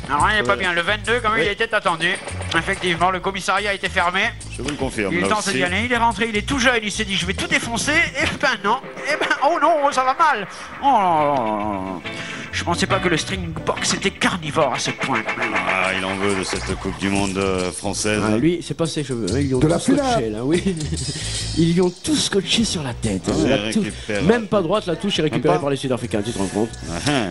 Alors, il n'est pas bien. Le 22, comme il était attendu. Effectivement, le commissariat a été fermé. Je vous le confirme. Il tente d'y aller. Il est rentré. Il est tout jeune. Il s'est dit, je vais tout défoncer. Et ben non. Oh non, ça va mal. Oh non. Je pensais pas que le string box était carnivore à ce point. Il en veut de cette Coupe du Monde française. Lui, c'est pas ses cheveux. Ils lui ont tous scotché, là, oui. Ils lui ont tous scotché sur la tête. Même pas droite, la touche est récupérée par les Sud-Africains. Tu te rends compte?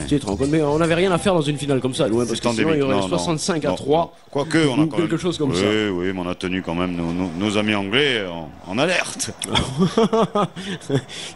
Tu te rends compte? Mais on n'avait rien à faire dans une finale comme ça, loin, parce que sinon il y aurait 65-3. Quoique, on a quand même quelque chose comme ça. Oui, mais on a tenu quand même nos amis anglais en alerte.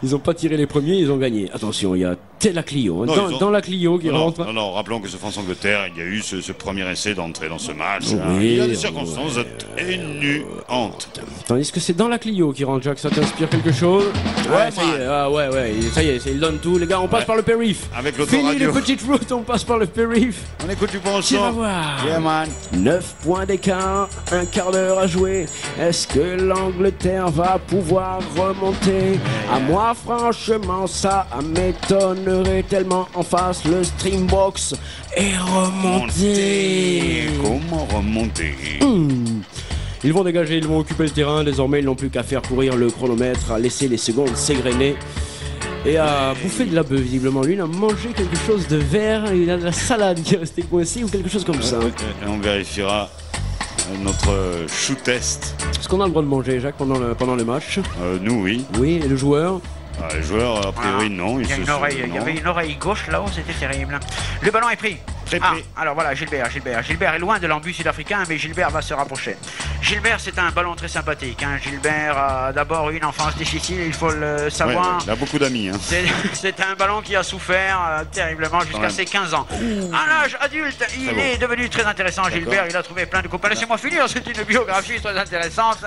Ils ont pas tiré les premiers, ils ont gagné. Attention, il y a Tella Clio. Dans la Clio qui rentre. Non, rappelons que ce France-Angleterre, il y a eu ce premier essai d'entrée dans ce match. Oui, il y a des circonstances atténuantes. Tandis que c'est dans la Clio qui rentre, Jacques, ça t'inspire quelque chose? Ça y est, il donne tout. Les gars, on passe par le périph'. Avec l'autoradio. Fini les petites routes, on passe par le périph'. On écoute du bon son. Tu vas voir. Yeah, man. 9 points d'écart, un quart d'heure à jouer. Est-ce que l'Angleterre va pouvoir remonter? À moi, franchement, ça m'étonnerait tellement. En face, le Streambox est remonté. Comment remonter? Ils vont dégager, ils vont occuper le terrain. Désormais, ils n'ont plus qu'à faire courir le chronomètre, à laisser les secondes s'égrener et à bouffer de la bœuf. Visiblement, lui, il a mangé quelque chose de vert. Il a de la salade qui est restée coincée ou quelque chose comme ça. Et on vérifiera notre chou test. Est-ce qu'on a le droit de manger, Jacques, pendant le match? Nous, oui. Oui, et le joueur? Les joueurs, a priori, non. Il y avait une oreille gauche là-haut, c'était terrible. Le ballon est pris. Alors voilà, Gilbert est loin de l'embut sud-africain, mais Gilbert va se rapprocher. Gilbert, c'est un ballon très sympathique. Gilbert a d'abord eu une enfance difficile, il faut le savoir. Ouais, il a beaucoup d'amis. C'est un ballon qui a souffert terriblement jusqu'à ses 15 ans. À l'âge adulte, il est devenu très intéressant. Gilbert, il a trouvé plein de copains. Laissez-moi finir, c'est une biographie très intéressante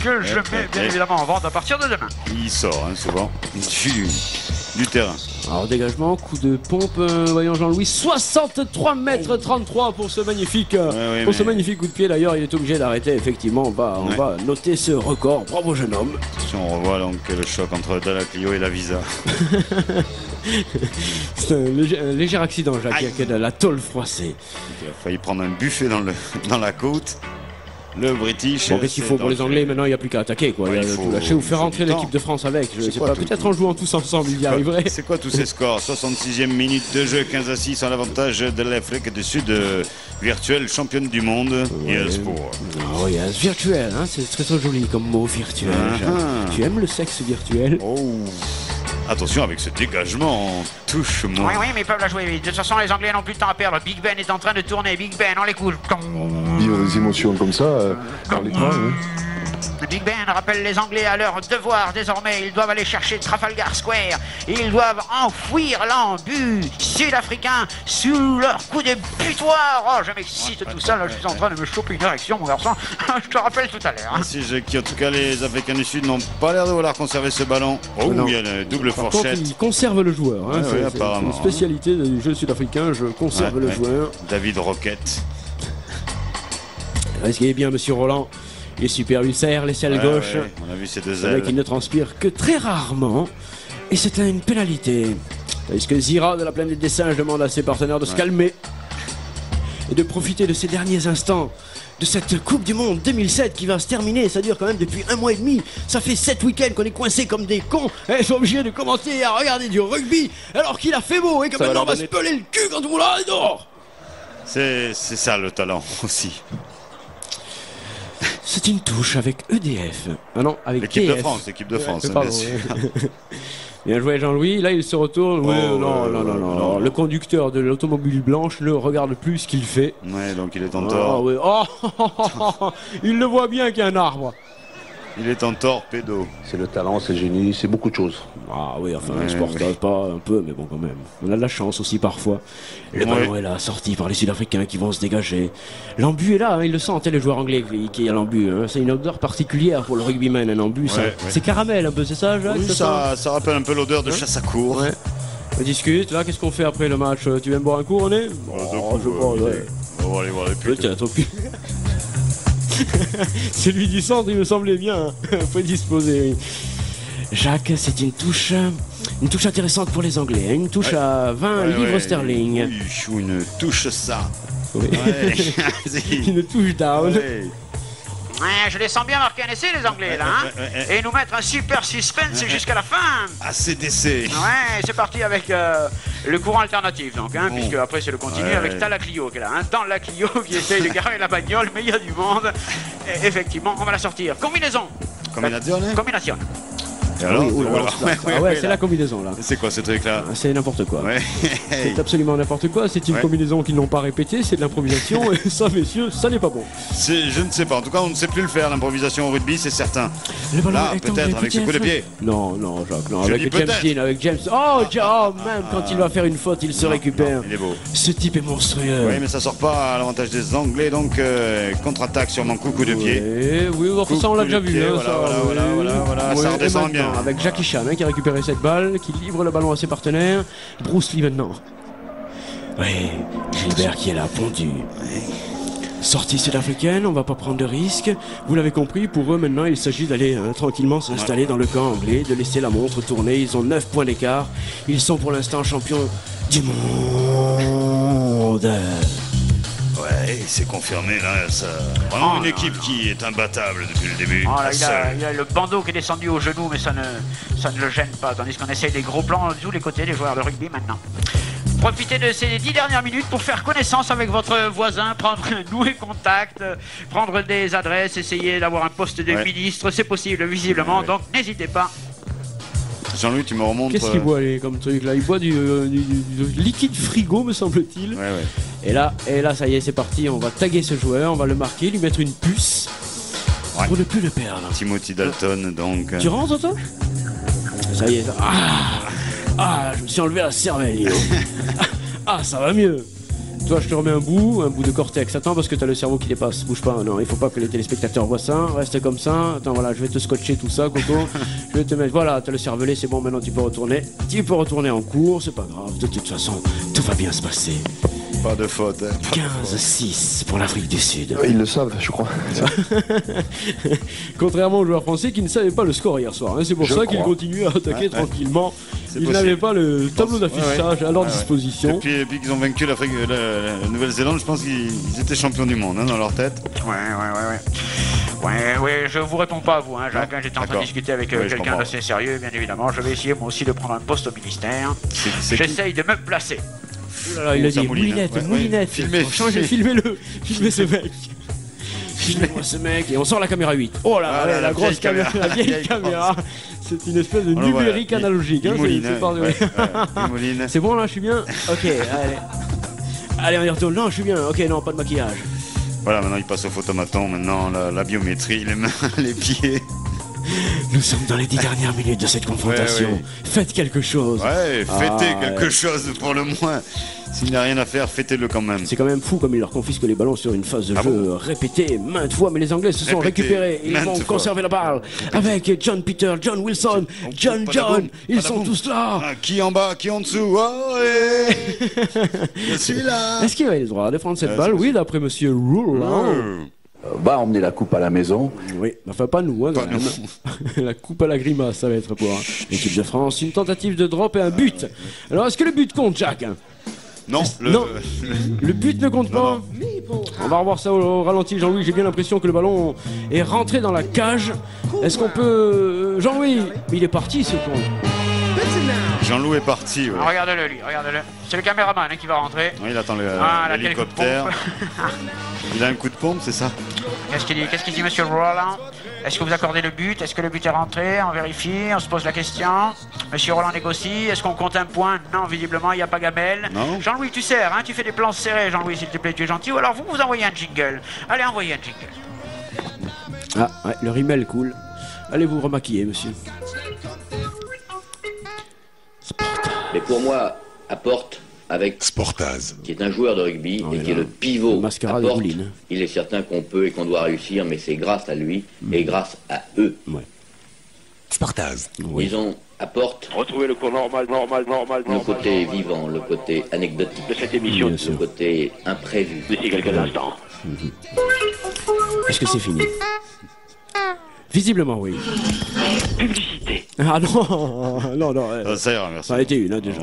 que je mets bien évidemment en vente à partir de demain. Il sort souvent du terrain. Alors dégagement, coup de pompe, voyons Jean-Louis, 63 mètres 33 pour ce magnifique ce magnifique coup de pied. D'ailleurs, il est obligé d'arrêter. Effectivement, on va noter ce record. Bravo jeune homme. Si on revoit donc le choc entre Dallaclio et la Visa. C'est un léger accident, Jacques, qui a de la tôle froissée. Il a failli prendre un buffet dans la côte. Le British. Bon, qu'est-ce qu'il faut pour les Anglais? Maintenant, il n'y a plus qu'à attaquer, quoi. Il faut tout lâcher ou faire rentrer l'équipe de France avec. Je sais pas, peut-être en jouant tous ensemble, il y arriverait. C'est quoi tous ces scores? 66e minute de jeu, 15-6 en avantage de l'Afrique du Sud, virtuelle championne du monde. Yes, pour. Oh, yes, virtuel, c'est très joli comme mot, virtuel. Tu aimes le sexe virtuel? Attention avec ce dégagement en touche. Oui, mais ils peuvent la jouer vite. De toute façon, les Anglais n'ont plus de temps à perdre. Big Ben est en train de tourner. Big Ben, on l'écoute. Vivre des émotions comme ça, par les trains. Big Ben rappelle les Anglais à leur devoir. Désormais, ils doivent aller chercher Trafalgar Square. Ils doivent enfouir l'embut sud-africain sous leur coup de butoir. Oh, je m'excite tout ça. Là, je suis en train de me choper une érection, mon garçon. Je te rappelle tout à l'heure. Merci, Jackie. En tout cas, les Africains du Sud n'ont pas l'air de vouloir conserver ce ballon. Il y a une double fourchette. Ils conservent le joueur. C'est une spécialité du jeu sud-africain. Je conserve le joueur. David Roquette. Risquez bien, monsieur Roland. Il est super, il serre les ailes gauche. On a vu ces deux ailes. Le mec, il ne transpire que très rarement. Et c'est une pénalité. Puisque Zira de la Planète des Singes demande à ses partenaires de se calmer et de profiter de ces derniers instants de cette Coupe du Monde 2007 qui va se terminer. Ça dure quand même depuis 1 mois et demi. Ça fait 7 week-ends qu'on est coincés comme des cons. Et ils sont obligés de commenter à regarder du rugby alors qu'il a fait beau et que maintenant on va se peler le cul quand on l'a dehors. C'est ça le talent aussi. C'est une touche avec EDF. Ah non, avec l'équipe TF. de France, l'équipe de France, bien sûr. Bien joué Jean-Louis, là il se retourne. Non. Le conducteur de l'automobile blanche ne regarde plus ce qu'il fait. Ouais, donc il est en tort. Il le voit bien qu'il y a un arbre. Il est en torpedo. C'est le talent, c'est le génie, c'est beaucoup de choses. Ah oui, enfin, le sport, pas un peu, mais bon, quand même. On a de la chance aussi parfois. Le ballon est là, sorti par les Sud-Africains qui vont se dégager. L'embut est là, ils le sentent, les joueurs anglais qui a l'embut. C'est une odeur particulière pour le rugbyman, un embut. C'est caramel un peu, c'est ça, Jacques? Oui, ça rappelle un peu l'odeur de chasse à court. On discute, là, qu'est-ce qu'on fait après le match? Tu viens me boire un coup, René? On va aller voir les putes. Peut-être, celui du centre, il me semblait bien. Faut disposer. Jacques, c'est une touche intéressante pour les Anglais. Une touche à 20 livres sterling. Oui, une touche ça. Une touche down. Je les sens bien marquer un essai, les Anglais, là. Et nous mettre un super suspense jusqu'à la fin. ACDC. Ouais, c'est parti avec le courant alternatif, donc, puisque après c'est le continu avec Dallaclio qui est là. Dallaclio qui essaye de garer la bagnole, mais il y a du monde. Et effectivement, on va la sortir. Combinaison. Combinaison. Alors, c'est la combinaison là. C'est quoi ce truc là? C'est n'importe quoi. C'est absolument n'importe quoi. C'est une combinaison qu'ils n'ont pas répétée, c'est de l'improvisation et ça, messieurs, ça n'est pas bon. Je ne sais pas. En tout cas, on ne sait plus le faire, l'improvisation au rugby, c'est certain. Le ballon là, peut-être avec ce coup de pied. Non, Jacques, non. Avec James Dean, avec James. Même quand il va faire une faute, il se récupère. Il est beau. Ce type est monstrueux. Oui, mais ça sort pas à l'avantage des Anglais, donc contre-attaque sur mon coup de pied. Oui, ça on l'a déjà vu. Voilà, ça redescend bien. Avec Jackie Chan qui a récupéré cette balle, qui livre le ballon à ses partenaires. Bruce Lee maintenant. Oui, Gilbert qui est là, pondu. Sortie sud-africaine, on va pas prendre de risques. Vous l'avez compris, pour eux maintenant il s'agit d'aller tranquillement s'installer dans le camp anglais, de laisser la montre tourner. Ils ont 9 points d'écart. Ils sont pour l'instant champions du monde. Ouais, c'est confirmé là, ça. Vraiment une équipe qui est imbattable depuis le début. Oh, là, il a le bandeau qui est descendu au genou, mais ça ne le gêne pas, tandis qu'on essaye des gros plans de tous les côtés des joueurs de rugby maintenant. Profitez de ces 10 dernières minutes pour faire connaissance avec votre voisin, nouer contact, prendre des adresses, essayer d'avoir un poste de ministre, c'est possible visiblement, donc n'hésitez pas. Jean-Louis, tu me remontes. Qu'est-ce qu'il boit comme truc là? Il boit du liquide frigo, me semble-t-il. Ouais. Et là, ça y est, c'est parti. On va taguer ce joueur, on va le marquer, lui mettre une puce pour ne plus le perdre. Timothy Dalton, donc. Tu rentres, toi? Ça y est. Je me suis enlevé la cervelle. Ça va mieux. Toi, je te remets un bout de cortex. Attends, parce que t'as le cerveau qui dépasse. Bouge pas, non, il faut pas que les téléspectateurs voient ça. Reste comme ça. Attends, voilà, je vais te scotcher tout ça, Coco. Je vais te mettre. Voilà, t'as le cervelet, c'est bon, maintenant tu peux retourner. Tu peux retourner en cours, c'est pas grave. De toute façon, tout va bien se passer. Pas de faute. 15-6 pour l'Afrique du Sud. Ils le savent, je crois. Contrairement aux joueurs français qui ne savaient pas le score hier soir. C'est pour ça qu'ils continuent à attaquer tranquillement. Ils n'avaient pas le tableau d'affichage à leur disposition. Depuis qu'ils ont vaincu la Nouvelle-Zélande, je pense qu'ils étaient champions du monde dans leur tête. Ouais, je vous réponds pas à vous, Jacques. J'étais en train de discuter avec quelqu'un d'assez sérieux, bien évidemment. Je vais essayer moi aussi de prendre un poste au ministère. J'essaye de me placer. Il a dit moulinette. Filmez Filmez ce mec. Filmez-moi ce mec. Et on sort la caméra 8. Oh là, la grosse caméra, la vieille caméra. C'est une espèce de numérique analogique. C'est bon là, je suis bien. Ok, allez, on y retourne. Non, je suis bien. Ok, non, pas de maquillage. Voilà, maintenant il passe au photomaton. Maintenant la biométrie, les mains, les pieds. Nous sommes dans les 10 dernières minutes de cette confrontation. Faites quelque chose. Fêtez quelque chose pour le moins. S'il n'y a rien à faire, fêtez-le quand même. C'est quand même fou comme il leur confisque les ballons sur une phase de jeu répétée maintes fois, mais les Anglais se sont récupérés. Ils vont conserver la balle avec John Peter, John Wilson, John. Ils sont tous là. Qui en bas, qui en dessous? Je suis là. Est-ce qu'il a le droit de prendre cette balle? Oui, d'après monsieur Roulin. Va emmener la coupe à la maison. Oui, enfin pas nous, quand même. La coupe à la grimace, ça va être pour l'équipe de France. Une tentative de drop et un but. Alors, est-ce que le but compte, Jacques? Non, le but ne compte pas. On va revoir ça au ralenti, Jean-Louis. J'ai bien l'impression que le ballon est rentré dans la cage. Est-ce qu'on peut... Jean-Louis, il est parti, ce con. Jean-Louis est parti. Ouais. Regardez-le, lui, regardez-le. C'est le caméraman qui va rentrer. Oui, il attend l'hélicoptère. Il a un coup de pompe, c'est ça? Qu'est-ce qu'il dit, monsieur Roland? Est-ce que vous accordez le but? Est-ce que le but est rentré? On vérifie, on se pose la question. Monsieur Roland négocie. Est-ce qu'on compte un point? Non, visiblement, il n'y a pas gamelle. Jean-Louis, tu sers, tu fais des plans serrés, Jean-Louis, s'il te plaît, tu es gentil. Ou alors vous envoyez un jingle. Allez, envoyez un jingle. Le rimel cool. Allez vous remaquiller, monsieur. Mais pour moi, Apporte avec Sportaz, qui est un joueur de rugby et qui est le pivot. Apporte, il est certain qu'on peut et qu'on doit réussir, mais c'est grâce à lui et grâce à eux. Sportaz. Disons, Apporte. Retrouver le cours normal. Le côté vivant, le côté anecdotique de cette émission, le côté imprévu. D'ici quelques instants. Est-ce que c'est fini? Visiblement, oui. Publicité. Ah non. Ça ira, merci. Ça a été une, déjà.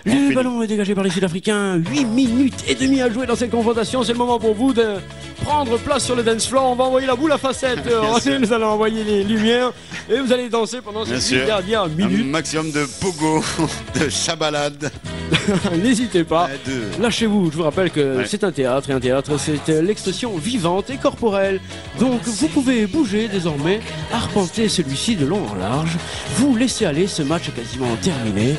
Le ballon est dégagé par les Sud-Africains. 8 minutes et demie à jouer dans cette confrontation. C'est le moment pour vous de prendre place sur le dance floor. On va envoyer la boule à facettes. Nous allons envoyer les lumières. Et vous allez danser pendant ces 10 dernières minutes. Un maximum de pogo, de chabalade. N'hésitez pas. Lâchez-vous. Je vous rappelle que c'est un théâtre. Et un théâtre, c'est l'expression vivante et corporelle. Donc, vous pouvez bouger désormais, arpenter celui-ci de long en large. Vous laissez aller, ce match est quasiment terminé.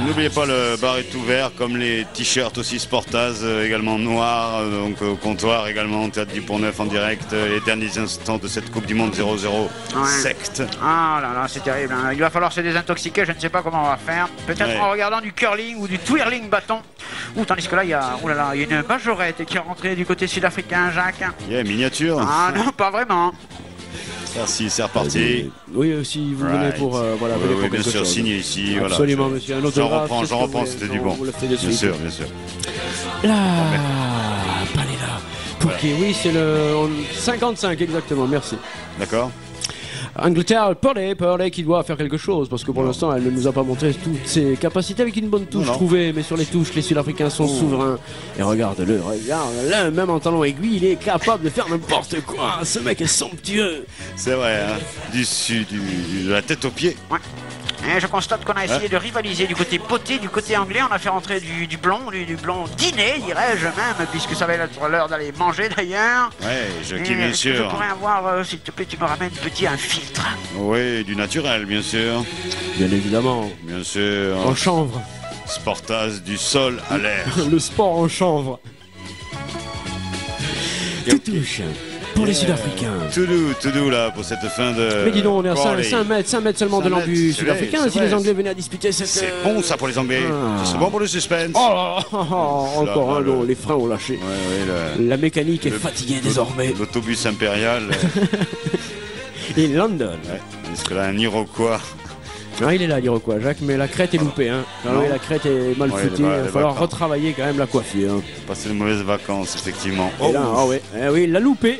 N'oubliez pas, le bar est ouvert, comme les t-shirts aussi Sportaz, également noirs, donc au comptoir également, Théâtre du Pont-Neuf en direct, les derniers instants de cette Coupe du Monde 0-0, secte. Ah là là, c'est terrible, il va falloir se désintoxiquer, je ne sais pas comment on va faire. Peut-être en regardant du curling ou du twirling bâton. Tandis que là, il y a une majorette qui est rentrée du côté sud-africain, Jacques. Miniature. Ah non, pas vraiment. Merci, c'est reparti. Oui, si vous venez pour venez pour bien sûr, signer ici. Absolument, monsieur. Un autographe. J'en reprends, c'était du bon. Bien sûr. Là, Palela. Oui, c'est le 55 exactement. Merci. D'accord. Angleterre, Purley qui doit faire quelque chose parce que pour l'instant elle ne nous a pas montré toutes ses capacités avec une bonne touche trouvée, mais sur les touches les Sud-Africains sont souverains. Et regarde-le, regarde, même en talon aiguille il est capable de faire n'importe quoi, ce mec est somptueux. C'est vrai, hein. De la tête aux pieds. Ouais. Et je constate qu'on a essayé de rivaliser du côté beauté, du côté anglais. On a fait rentrer du blond dîner, dirais-je même, puisque ça va être l'heure d'aller manger d'ailleurs. Ouais, Jackie, bien sûr. Je pourrais avoir, s'il te plaît, tu me ramènes un filtre. Oui, du naturel, bien sûr. Bien évidemment. Bien sûr. En chanvre. Sportaz du sol à l'air. Le sport en chanvre. Tout touche. Pour les Sud-Africains. Tout doux là pour cette fin de. Mais dis donc, on est à 5 mètres seulement de l'embut sud-africain. Si les Anglais venaient à disputer cette. C'est bon ça pour les Anglais. C'est bon pour le suspense. Encore un lot, les freins ont lâché. La mécanique est fatiguée désormais. L'autobus impérial. Et London. Est-ce que là un Iroquois. Non, il est là, l'Iroquois, Jacques, mais la crête est loupée. Hein. Oui, la crête est mal foutue. Il va falloir retravailler quand même la coiffure. Hein. Passer de mauvaises vacances, effectivement. Et là, oui, il l'a loupé.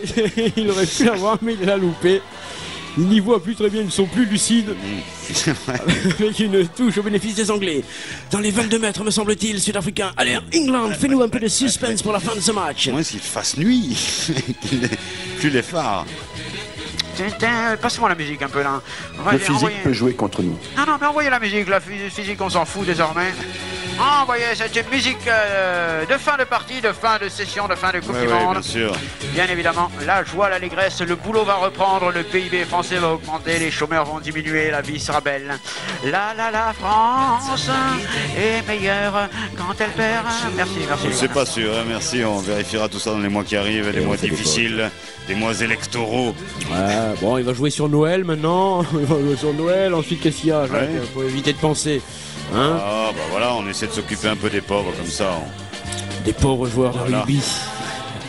Il aurait pu l'avoir, mais il l'a loupé. Il n'y voit plus très bien, ils sont plus lucides. Avec une touche au bénéfice des Anglais. Dans les 22 mètres, me semble-t-il, Sud-Africain. Allez, England, fais-nous un peu de suspense pour la fin de ce match. Moins qu'il fasse nuit. Plus les phares. Passe-moi la musique un peu là. Le physique peut jouer contre nous. Non, mais envoyez la musique, la physique on s'en fout désormais. Envoyez cette musique de fin de partie, de fin de session, de fin de Coupe du Monde. Bien sûr. Bien évidemment, la joie, l'allégresse, le boulot va reprendre, le PIB français va augmenter, les chômeurs vont diminuer, la vie sera belle. La France est meilleure quand elle perd. Merci. C'est pas sûr, hein, merci. On vérifiera tout ça dans les mois qui arrivent, des mois difficiles, des mois électoraux. Ouais, bon, il va jouer sur Noël maintenant. Il va jouer sur Noël. Ensuite, qu'est-ce qu'il y a, Jacques ? Faut éviter de penser. Hein ? Voilà, on essaie de s'occuper un peu des pauvres comme ça. Des pauvres joueurs de rugby.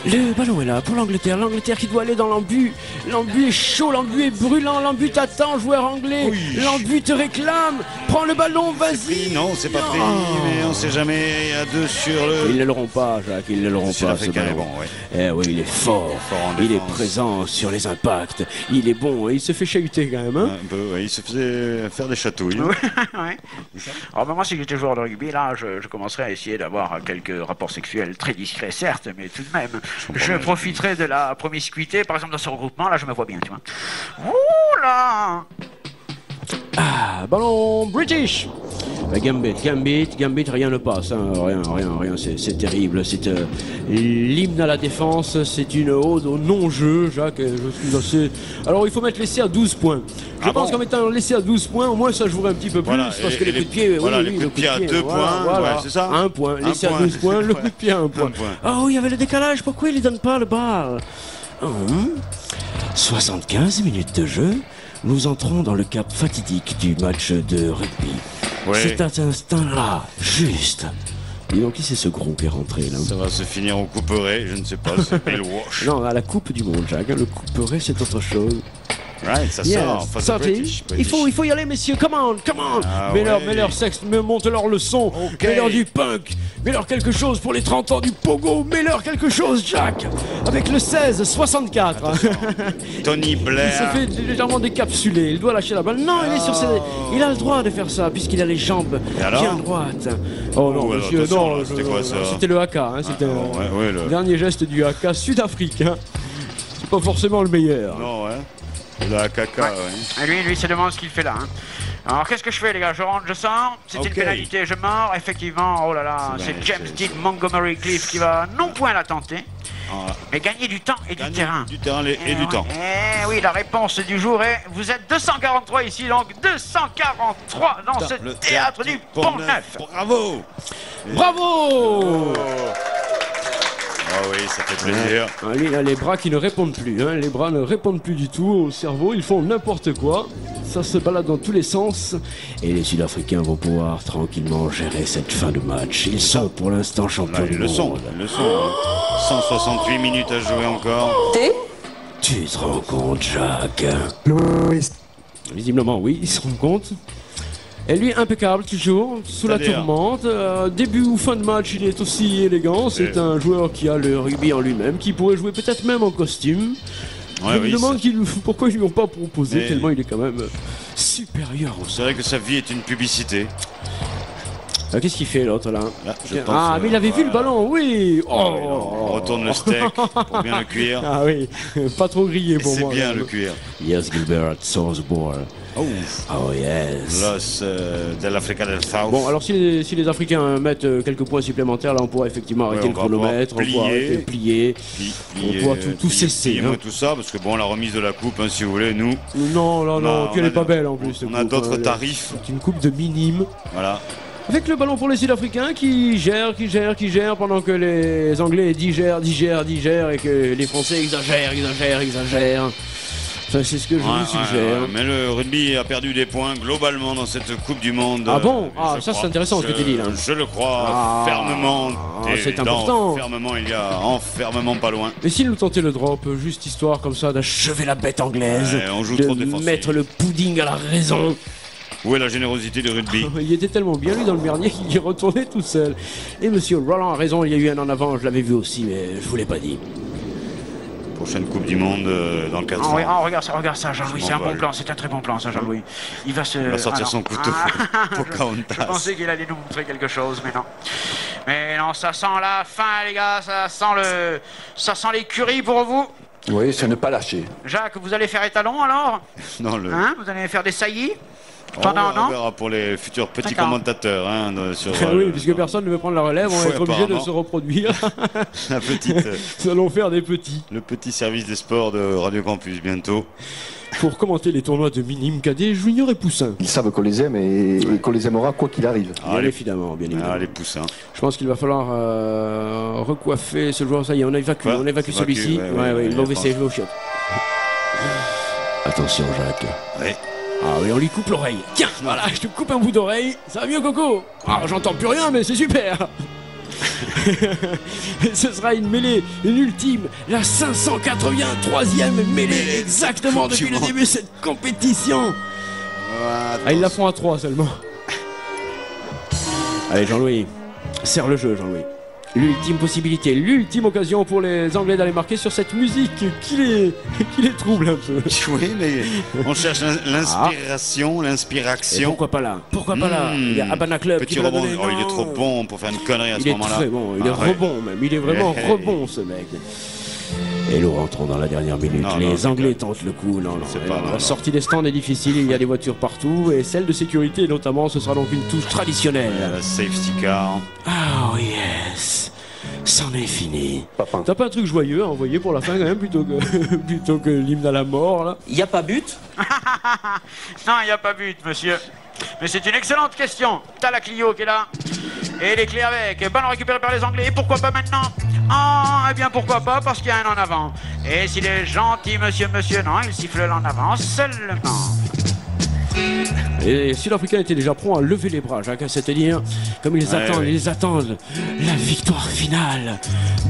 Le ballon est là pour l'Angleterre. L'Angleterre qui doit aller dans l'embut. L'embut est chaud, l'embut est brûlant. L'embut t'attend, joueur anglais. Oui. L'embut te réclame. Prends le ballon, vas-y. Non, c'est pas pris, mais on sait jamais. À deux sur le. Ils ne l'auront pas, Jacques. Ils ne l'auront pas. Ce ballon. Bon, Eh oui, il est fort. Il est présent sur les impacts. Il est bon. Et il se fait chahuter quand même. Hein, un peu, il se faisait faire des chatouilles. Ouais. Alors, moi, si j'étais joueur de rugby, là, je commencerais à essayer d'avoir quelques rapports sexuels très discrets, certes, mais tout de même. Je profiterai de la promiscuité, par exemple dans ce regroupement, là je me vois bien, tu vois. Ouh là! Ballon British! Gambit, rien ne passe, hein. rien, c'est terrible, c'est l'hymne à la défense, c'est une ode au non-jeu, Jacques, je suis assez... Alors il faut mettre l'essai à 12 points. Je pense qu'en mettant l'essai à 12 points, au moins ça jouerait un petit peu plus, parce que les coups de pied... les coups de pied à 2 points, c'est ça ? 1 point, l'essai à 12 points, le coup de pied à 1 point. Oh, il y avait le décalage, pourquoi il ne donne pas le bal ? 75 minutes de jeu, nous entrons dans le cap fatidique du match de rugby. C'est à cet instant-là, juste. Dis donc, qui c'est ce gros qui est rentré là ? Ça va se finir au couperet, je ne sais pas, c'est Bill Walsh. Non, à la Coupe du Monde, Jacques, le couperet c'est autre chose. Right, ça sort. British. Il faut y aller, messieurs. Come on. Mets-leur sexe, monte-leur le son. Mets-leur du punk. Mets-leur quelque chose pour les 30 ans du pogo. Mets-leur quelque chose, Jack. Avec le 16-64. Tony Blair. Il se fait légèrement décapsulé. Il doit lâcher la balle. Non, il est sur ses... Il a le droit de faire ça, puisqu'il a les jambes bien droites. Oh non, monsieur, non. C'était quoi ça ? C'était le haka. C'était le dernier geste du haka sud-africain. C'est pas forcément le meilleur. Non, ouais. La caca, Lui se demande ce qu'il fait là. Hein. Alors qu'est-ce que je fais, les gars ? Je rentre, je sors. C'est une pénalité, je mords. Effectivement, oh là là, c'est James Dean Montgomery Cliff qui va non point la tenter, mais gagner du temps et du terrain. Du terrain et du temps. Eh oui, la réponse du jour est vous êtes 243 ici, donc 243 dans ce théâtre du Pont-Neuf. Bravo. Ah oui, ça fait plaisir. Lui, il a les bras qui ne répondent plus. Hein. Les bras ne répondent plus du tout au cerveau. Ils font n'importe quoi. Ça se balade dans tous les sens. Et les Sud-Africains vont pouvoir tranquillement gérer cette fin de match. Ils sont pour l'instant champions du monde. Ils le sont. 168 minutes à jouer encore. Tu te rends compte, Jacques ? Visiblement, oui, il se rend compte. Et lui, impeccable, toujours, sous la tourmente. Début ou fin de match, il est aussi élégant. C'est un joueur qui a le rugby en lui-même, qui pourrait jouer peut-être même en costume. Je me demande pourquoi ils lui ont pas proposé, Mais- tellement il est quand même supérieur. C'est vrai que sa vie est une publicité. Qu'est-ce qu'il fait l'autre là? Là, je pense, mais il avait vu le ballon, oui. On retourne le steak pour bien le cuire. Ah oui, pas trop grillé Et pour c'est moi. bien quand le même. cuire. Yes, Gilbert, sauce ball. Oh, Oh yes. Los de l'Africa del South. Bon, alors si les Africains mettent quelques points supplémentaires, là on pourra effectivement arrêter Ouais, le on va pouvoir chronomètre, on pourra plier. arrêter de plier. On pourra tout cesser, Plier-moi hein. tout ça, parce que bon, la remise de la coupe, hein, si vous voulez, nous, Non, non, non, puis elle est pas belle en plus. cette on a coupe, d'autres hein. tarifs. C'est une coupe de minime. Voilà. Avec le ballon pour les Sud-Africains qui gèrent pendant que les Anglais digèrent et que les Français exagèrent. Enfin, c'est ce que je vous suggère. Mais le rugby a perdu des points globalement dans cette Coupe du Monde. Ah bon? Ah, Je ça, c'est crois. intéressant, ce que tu dis, là. Je le crois Ah, fermement. Et c'est dans important. fermement, il y a enfermement pas loin. Mais s'il nous tentait le drop, juste histoire comme ça d'achever la bête anglaise, Ouais, on joue trop de défensif. mettre le pudding à la raison. Où est la générosité du rugby? Il était tellement bien lui dans le Bernier qu'il est retourné tout seul. Et monsieur Roland a raison, il y a eu un en avant, je l'avais vu aussi, mais je vous l'ai pas dit. Prochaine Coupe du Monde dans 4 Oh, ans. oui, oh, regarde ça, Jean-Louis, c'est un bon plan, c'est un très bon plan, ça, Jean-Louis. Il va se. Il va sortir son couteau. Je Pocahontas. pensais qu'il allait nous montrer quelque chose, mais non. Mais non, ça sent la fin, les gars, ça sent l'écurie pour vous. Oui, c'est ne pas lâcher. Jacques, vous allez faire étalon alors? Non, le... Hein? Vous allez faire des saillies? on Pendant, non? verra pour les futurs petits D'accord. commentateurs. Hein, sur, Ah oui, puisque personne ne veut prendre la relève, on va Ouais, être obligé de apparemment. se reproduire. la petite, Nous allons faire des petits. le petit service des sports de Radio Campus bientôt. Pour commenter les tournois de minime, cadet, junior et poussin. Ils savent qu'on les aime et qu'on les aimera quoi qu'il arrive. Ah, Bien les- évidemment, bien évidemment. Ah, les poussins. Je pense qu'il va falloir recoiffer ce joueur. Ça y est, on évacue Ouais, évacue évacue, celui-ci. ouais, Il va attends. essayer de jouer au chiottes. Attention, Jacques. Ouais. Ah oui, on lui coupe l'oreille. Tiens, voilà, je te coupe un bout d'oreille. Ça va mieux, Coco? Ah, j'entends plus rien, mais c'est super. Ce sera une mêlée, une ultime, la 583e mêlée exactement Coupe du depuis le Monde. début de cette compétition. Ah, ils la font à 3 seulement. Allez, Jean-Louis, serre le jeu, Jean-Louis. L'ultime possibilité, l'ultime occasion pour les Anglais d'aller marquer sur cette musique qui les trouble un peu. Oui, mais on cherche l'inspiration, Et l'inspiration. pourquoi pas là? Pourquoi pas là? Il y a Habana Club Petit qui peut la rebond. donner. Oh, il est Non. trop bon pour faire une connerie à Il ce est moment-là. très bon, il est Ah, ouais. rebond même, il est vraiment Hey, hey. rebond ce mec. Et nous rentrons dans la dernière minute. Non, les non, c'est Anglais clair. tentent le coup. Non, non. C'est pas- non, La non. sortie des stands est difficile, il y a des voitures partout. Et celle de sécurité notamment, ce sera donc une touche traditionnelle. La safety car. Oh yes, c'en est fini. Papin. T'as pas un truc joyeux à envoyer pour la fin quand même plutôt que, plutôt que l'hymne à la mort là? Y a pas but? Non, il n'y a pas but, monsieur. Mais c'est une excellente question. T'as la Clio qui est là. Et les clés avec. Ballon récupéré par les Anglais. Et pourquoi pas maintenant? Ah, eh bien pourquoi pas? Parce qu'il y a un en avant. Et s'il est gentil, monsieur, non, il siffle l'en avant seulement. Et les Sud-Africains étaient déjà prêts à lever les bras, Jacques, c'est-à-dire, comme ils Ouais, attendent, ouais. ils attendent la victoire finale.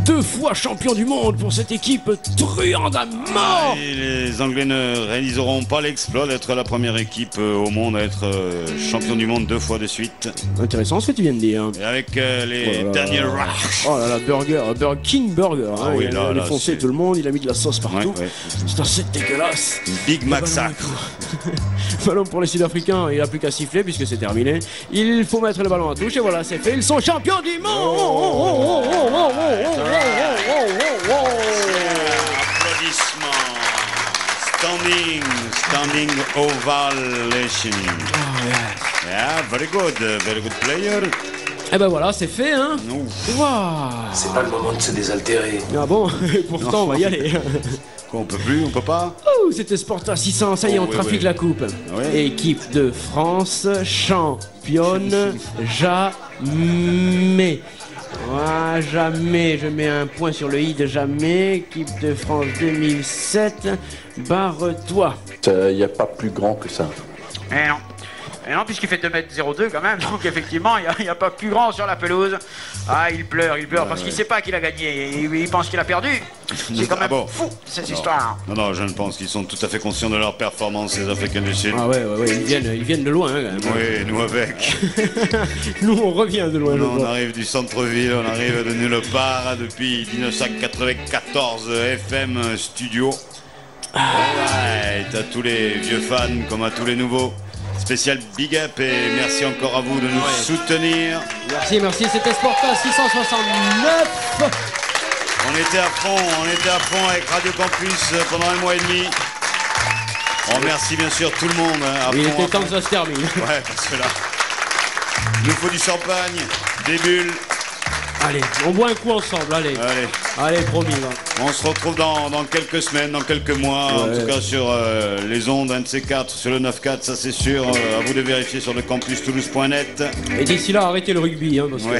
2 fois champion du monde pour cette équipe truande à mort. Et les Anglais ne réaliseront pas l'exploit d'être la première équipe au monde à être champion du monde 2 fois de suite. Intéressant ce que tu viens de dire. Et avec les Oh là là. Daniel Rush. Oh là là, King Burger. Ah oui, il là, a là, défoncé c'est- tout le monde, il a mis de la sauce partout. Ouais, ouais. C'est assez dégueulasse. Big Mac Ballon Sac. Ballon pour les Sud-Africains, il n'a plus qu'à siffler puisque c'est terminé. Il faut mettre le ballon en touche et voilà, c'est fait. Ils sont champions du monde. Applaudissements. Standing ovation. Yeah, very good player. Et ben voilà, c'est fait, hein. Ouf. Waouh. C'est pas le moment de se désaltérer. Ah bon, et pourtant on va y aller. Quoi, on peut plus, on peut pas? Oh, c'était Sporta 600, ça y est, Oh, on oui, trafique oui. la coupe. Ouais. Équipe de France, championne, jamais. Ah, jamais, je mets un point sur le i de jamais. Équipe de France 2007, barre-toi. Il n'y a pas plus grand que ça. Et non. Et non, puisqu'il fait 2m02 quand même, donc effectivement, il n'y a pas plus grand sur la pelouse. Ah, il pleure, parce qu'il sait pas qu'il a gagné, il pense qu'il a perdu. C'est quand Ah même bon? fou, cette Non. histoire. Non, je ne pense qu'ils sont tout à fait conscients de leur performance, les Africains du Sud. Ah ouais, ils viennent de loin hein, quand même. Oui, nous avec. Nous on revient de loin. je On crois. arrive du centre-ville, on arrive de nulle part depuis 1994 FM Studio. Ouais, t'as tous les vieux fans comme à tous les nouveaux. Spécial big up et merci encore à vous de nous soutenir. Merci, c'était Sporta 669. On était à fond avec Radio Campus pendant un mois et demi. On remercie bien sûr tout le monde. Il était temps que ça se termine. Ouais, parce que là, il nous faut du champagne, des bulles. Allez, on boit un coup ensemble, allez, promis. Là. On se retrouve dans quelques semaines, dans quelques mois, en tout cas sur les ondes, un de ces quatre, sur le 9-4, ça c'est sûr. À vous de vérifier sur le campustoulouse.net. Et d'ici là, arrêtez le rugby, parce que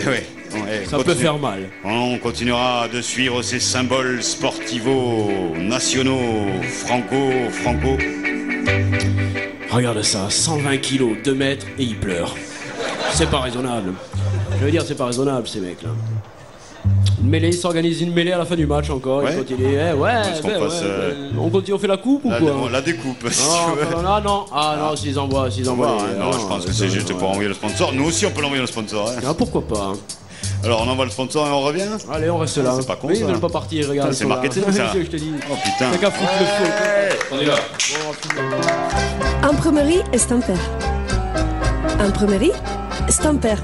ça peut faire mal. On continuera de suivre ces symboles sportivos, nationaux, franco. Regarde ça, 120 kilos, 2 mètres, et il pleure. C'est pas raisonnable. Je veux dire, c'est pas raisonnable, ces mecs-là. Une mêlée, ils s'organisent une mêlée à la fin du match encore. Ils continuent. On continue, on fait la coupe ou quoi? La découpe, si tu veux. Non, s'ils envoient. Non, je pense que c'est juste pour envoyer le sponsor. Nous aussi, on peut l'envoyer le sponsor. Ah, pourquoi pas? Alors, on envoie le sponsor et on revient? Allez, on reste là. C'est pas con, ça. Ils veulent pas partir, regarde. C'est marketing, ça. Je te dis. Oh putain. T'as qu'à foutre le feu. On y va. Imprimerie Stamper. Imprimerie Stamper.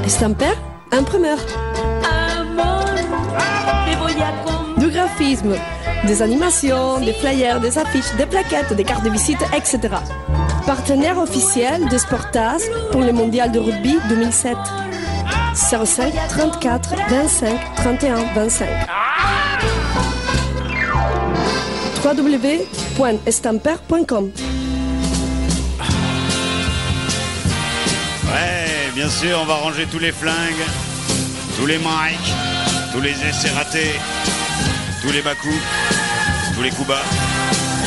Stamper, imprimeur. Du graphisme, des animations, des flyers, des affiches, des plaquettes, des cartes de visite, etc. Partenaire officiel de Sportaz pour le mondial de rugby 2007. 05 34 25 31 25. www.stamper.com. Ouais, bien sûr, on va ranger tous les flingues, tous les mics, tous les essais ratés, tous les bas coups, tous les coups bas.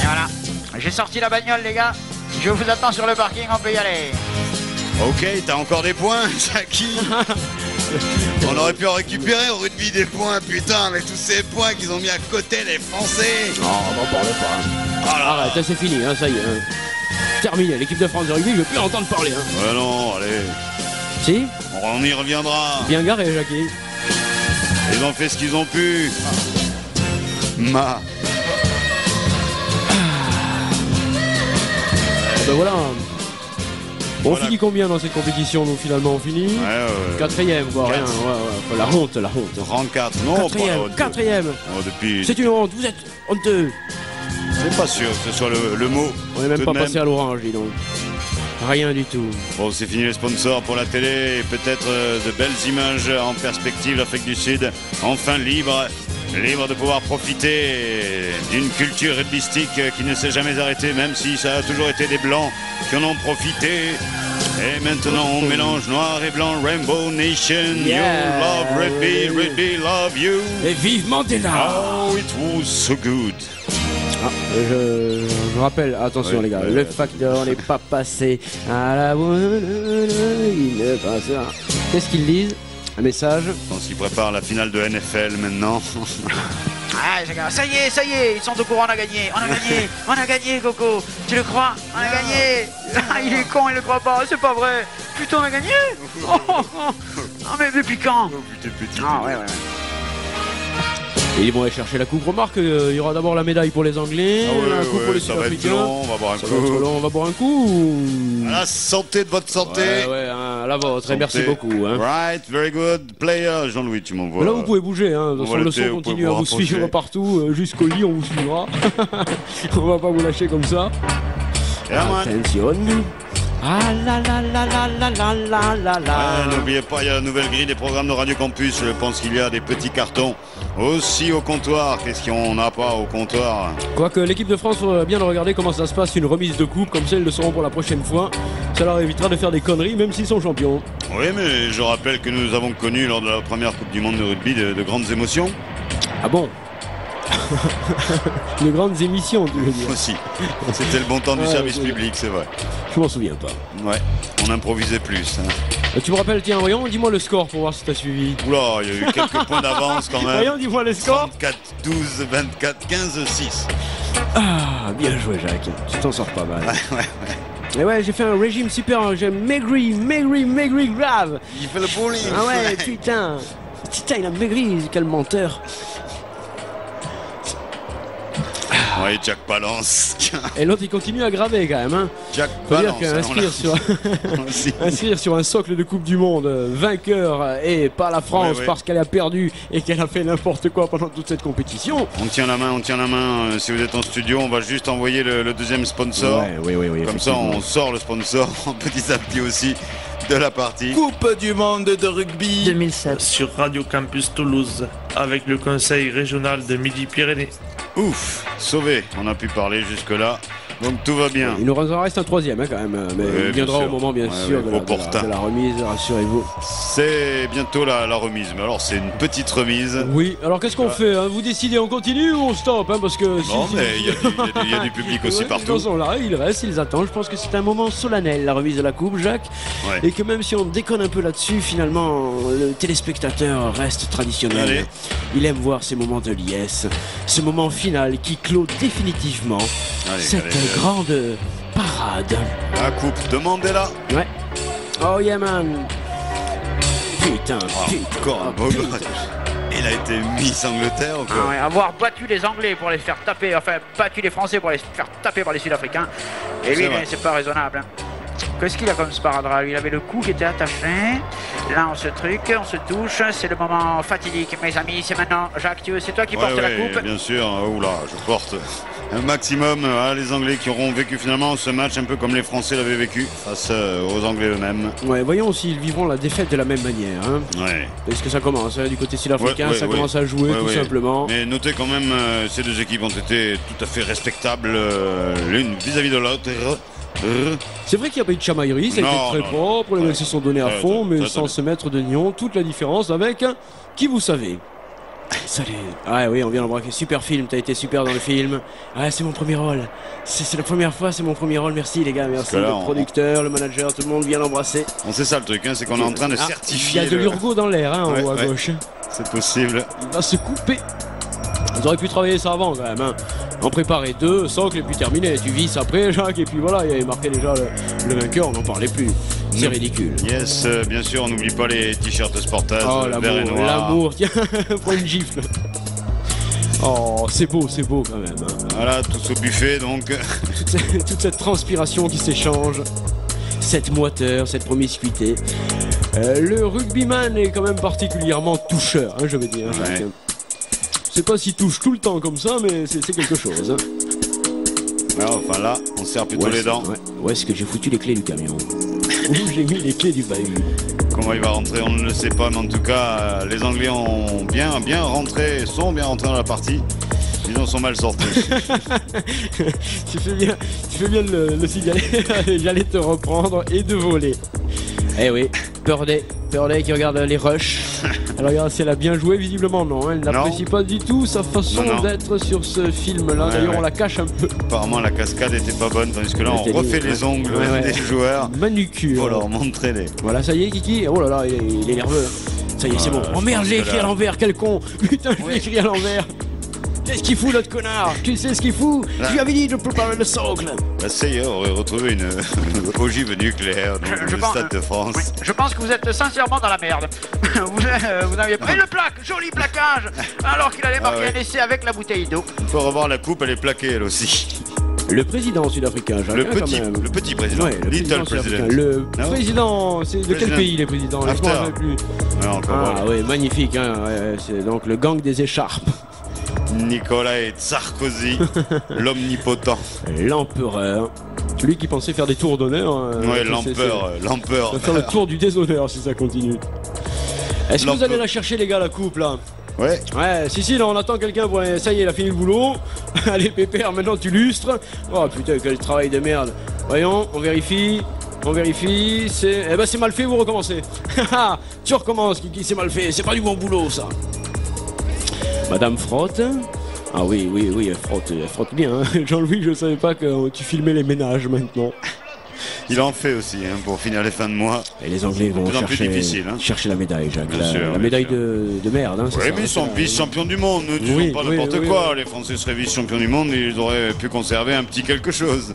Et voilà, j'ai sorti la bagnole, les gars. Je vous attends sur le parking, on peut y aller. Ok, t'as encore des points, Jackie? On aurait pu en récupérer au rugby des points, putain, avec tous ces points qu'ils ont mis à côté les Français. Non, on n'en parle pas. Arrête, c'est fini, ça y est. Terminé, l'équipe de France de rugby, je veux plus entendre parler. Ouais, non, allez. Si? On y reviendra. Bien garé, Jackie. Ils ont fait ce qu'ils ont pu. Ben voilà. On finit combien dans cette compétition, nous, finalement? On finit 4e, quoi, rien. Ouais. La honte. Rang 4, non, 4e. Depuis... C'est une honte, vous êtes honteux. C'est pas sûr que ce soit le mot. On n'est même pas passé à l'orange, dis donc. Rien du tout. Bon, c'est fini les sponsors pour la télé et peut-être de belles images en perspective. L'Afrique du Sud, enfin libre de pouvoir profiter d'une culture rugbystique qui ne s'est jamais arrêtée, même si ça a toujours été des Blancs qui en ont profité. Et maintenant, on mélange noir et blanc, Rainbow Nation, you love rugby love you. Et vive Mandela. Oh, it was so good. Je rappelle, attention les gars, le facteur n'est pas passé à la bonne. Il ne passe pas. Qu'est-ce qu'ils disent? Un message. Je pense qu'ils préparent la finale de NFL maintenant. Ah, ça y est, ils sont au courant, on a gagné, Coco. Tu le crois? On a gagné. Il est con, il le croit pas, c'est pas vrai. Putain, on a gagné. Mais depuis quand? Ouais. Et ils vont aller chercher la coupe. Remarque qu'il y aura d'abord la médaille pour les Anglais, la coupe pour les Sud-Africains. On va boire un coup. On va boire un coup. À la santé de votre santé. Ouais, à la vôtre. Et merci beaucoup. Right, very good player. Jean-Louis, tu m'envoies. Là, vous pouvez bouger. De toute façon, le son continue à vous suivre partout. Jusqu'au lit, on vous suivra. On va pas vous lâcher comme ça. Attention. Ah la la la la la la la la. N'oubliez pas, il y a la nouvelle grille des programmes de Radio Campus. Je pense qu'il y a des petits cartons aussi au comptoir. Qu'est-ce qu'on n'a pas au comptoir? Quoique l'équipe de France va bien regarder comment ça se passe, une remise de coupe, comme ça ils le sauront pour la prochaine fois. Ça leur évitera de faire des conneries, même s'ils sont champions. Oui, mais je rappelle que nous avons connu lors de la première Coupe du Monde de rugby de grandes émotions. Ah bon? De grandes émissions, tu veux dire? Aussi. C'était le bon temps du service public, c'est vrai. Je m'en souviens pas. Ouais, on improvisait plus. Tu me rappelles, tiens, voyons, dis-moi le score pour voir si t'as suivi. Oula, il y a eu quelques points d'avance quand même. Voyons, dis-moi le score. 34, 12, 24, 15, 6. Ah, bien joué, Jacques. Tu t'en sors pas mal. Ouais. Et ouais, j'ai fait un régime super, j'ai maigri grave. Il fait le bowling. Ah ouais, putain, il a maigri, quel menteur. Ouais, Jack Palance. Et l'autre il continue à graver quand même. Hein. Jack Faut dire Palance. inscrire sur un socle de Coupe du Monde, vainqueur et pas la France parce qu'elle a perdu et qu'elle a fait n'importe quoi pendant toute cette compétition. On tient la main. Si vous êtes en studio, on va juste envoyer le deuxième sponsor. Oui. Comme ça, on sort le sponsor petit à petit aussi de la partie. Coupe du monde de rugby 2007 sur Radio Campus Toulouse avec le conseil régional de Midi-Pyrénées. Ouf, sauvé, on a pu parler jusque-là. Donc tout va bien. Il nous en reste un troisième quand même, mais il viendra au moment bien sûr de la remise, rassurez-vous. C'est bientôt la remise, mais alors c'est une petite remise. Oui, alors qu'est-ce qu'on fait hein? Vous décidez, on continue ou on stoppe parce que non, mais il y a du public aussi partout. Ils sont là, ils restent, ils attendent. Je pense que c'est un moment solennel, la remise de la coupe, Jacques. Et que même si on déconne un peu là-dessus, finalement, le téléspectateur reste traditionnel. Allez. Il aime voir ces moments de liesse, ce moment final qui clôt définitivement cette grande parade. La coupe, demandez-la. Ouais. Oh yeah man. Putain, encore un beau gosse. Il a été Miss Angleterre ou quoi? Avoir battu les Anglais pour les faire taper, enfin battu les Français pour les faire taper par les Sud-Africains. Et lui, c'est pas raisonnable. Hein. Qu'est-ce qu'il a comme sparadrap? Il avait le cou qui était attaché. Là, on se touche. C'est le moment fatidique, mes amis. C'est maintenant. Jacques, c'est toi qui portes la coupe? Bien sûr. Oula, je porte un maximum les Anglais qui auront vécu finalement ce match un peu comme les Français l'avaient vécu face aux Anglais eux-mêmes. Ouais, voyons s'ils vivront la défaite de la même manière. Hein. Ouais. Est-ce que ça commence du côté sud-africain, ça commence à jouer tout simplement. Mais notez quand même, ces deux équipes ont été tout à fait respectables l'une vis-à-vis de l'autre. C'est vrai qu'il n'y a pas eu de chamaillerie, ça a été très propre, les mecs se sont donnés à fond, mais sans se mettre de nion. Toute la différence avec qui vous savez. Salut. Ah oui, on vient d'embrasser. Super film, t'as été super dans le film. Ouais, c'est mon premier rôle. C'est la première fois, c'est mon premier rôle. Merci les gars, merci. Le producteur, le manager, tout le monde vient l'embrasser. On sait ça le truc, c'est qu'on est en train de certifier. Il y a de l'urgot dans l'air, en haut à gauche. C'est possible. Il va se couper. Ils auraient pu travailler ça avant quand même. En préparer 2 socles et puis terminer. Tu vis après, Jacques, et puis voilà, il avait marqué déjà le vainqueur, on n'en parlait plus. C'est ridicule. Yes, bien sûr, on n'oublie pas les t-shirts Sportaz, vert et noir. L'amour, tiens, prends une gifle. Oh, c'est beau quand même. Voilà, tous au buffet donc. Toute cette transpiration qui s'échange, cette moiteur, cette promiscuité. Le rugbyman est quand même particulièrement toucheur, je veux dire, Jacques. Je sais pas s'il touche tout le temps comme ça, mais c'est quelque chose. Enfin là, on serre plutôt les dents. Où est-ce que j'ai foutu les clés du camion? Où j'ai mis les clés du bahut? Comment il va rentrer, on ne le sait pas, mais en tout cas, les Anglais ont bien rentré, sont bien rentrés dans la partie. Ils en sont mal sortis. tu fais bien le signaler. J'allais te reprendre et de voler. Eh oui, Purday qui regarde les rushs. Alors regarde si elle a bien joué, visiblement non, elle n'apprécie pas du tout sa façon d'être sur ce film-là. D'ailleurs on la cache un peu. Apparemment la cascade était pas bonne, tandis que là on refait les ongles des joueurs. Manucure. Pour leur montrer les... Voilà, ça y est Kiki, oh là là, il est nerveux. Ça y est, c'est bon. Oh merde, j'ai écrit à l'envers, quel con. Putain, j'ai écrit à l'envers. Qu'est-ce qu'il fout l'autre connard? Tu sais ce qu'il fout? Je lui avais dit de préparer le socle. Ça y est, on aurait retrouvé une ogive nucléaire dans le Stade de France. Oui, je pense que vous êtes sincèrement dans la merde. Vous n'aviez pas... Et le plaque, joli plaquage. Alors qu'il allait marquer un essai avec la bouteille d'eau. Il faut revoir la coupe, elle est plaquée elle aussi. Le président sud-africain, Jacques, le petit président, Little President. Le président, c'est de quel pays les présidents? Je ne me rappelle plus. Oui, magnifique, c'est donc le gang des écharpes. Nicolas Sarkozy, l'omnipotent. L'empereur. Celui qui pensait faire des tours d'honneur. L'empereur. Il va faire le tour du déshonneur si ça continue. Est-ce que vous allez la chercher les gars, la coupe là? Ouais, si, là on attend quelqu'un pour... Ça y est, il a fini le boulot. Allez pépère, maintenant tu lustres. Oh putain, quel travail de merde. Voyons, on vérifie, c'est... Eh ben c'est mal fait, vous recommencez. Tu recommences, Kiki, c'est mal fait, c'est pas du bon boulot ça. Madame frotte. Ah oui, elle frotte bien. Jean-Louis, je savais pas que tu filmais les ménages maintenant. Il en fait aussi pour finir les fins de mois. Et les Anglais vont chercher la médaille, Jacques. La médaille de merde. Oui, mais ils sont vice-champions du monde. Ne disons pas n'importe quoi. Les Français seraient vice-champions du monde et ils auraient pu conserver un petit quelque chose.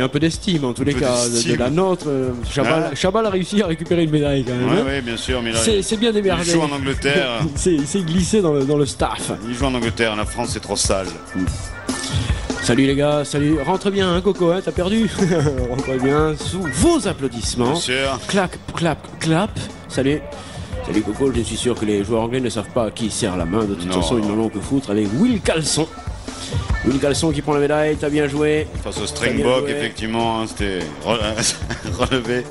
Un peu d'estime en tous les cas de la nôtre. Chabal a réussi à récupérer une médaille quand même. Oui, bien sûr. C'est bien démerdé. Il joue en Angleterre. c'est glissé dans le staff. Il joue en Angleterre. La France est trop sale. Salut les gars, salut. Rentre bien, hein, Coco, hein, t'as perdu. Rentre bien sous vos applaudissements. Bien sûr. Clap, clap, clap. Salut. Salut Coco, je suis sûr que les joueurs anglais ne savent pas à qui serre la main. De toute façon, ils n'en ont que foutre avec Will Caleçon. Will Caleçon qui prend la médaille, t'as bien joué. Face au Stringbok, effectivement, hein, c'était relevé.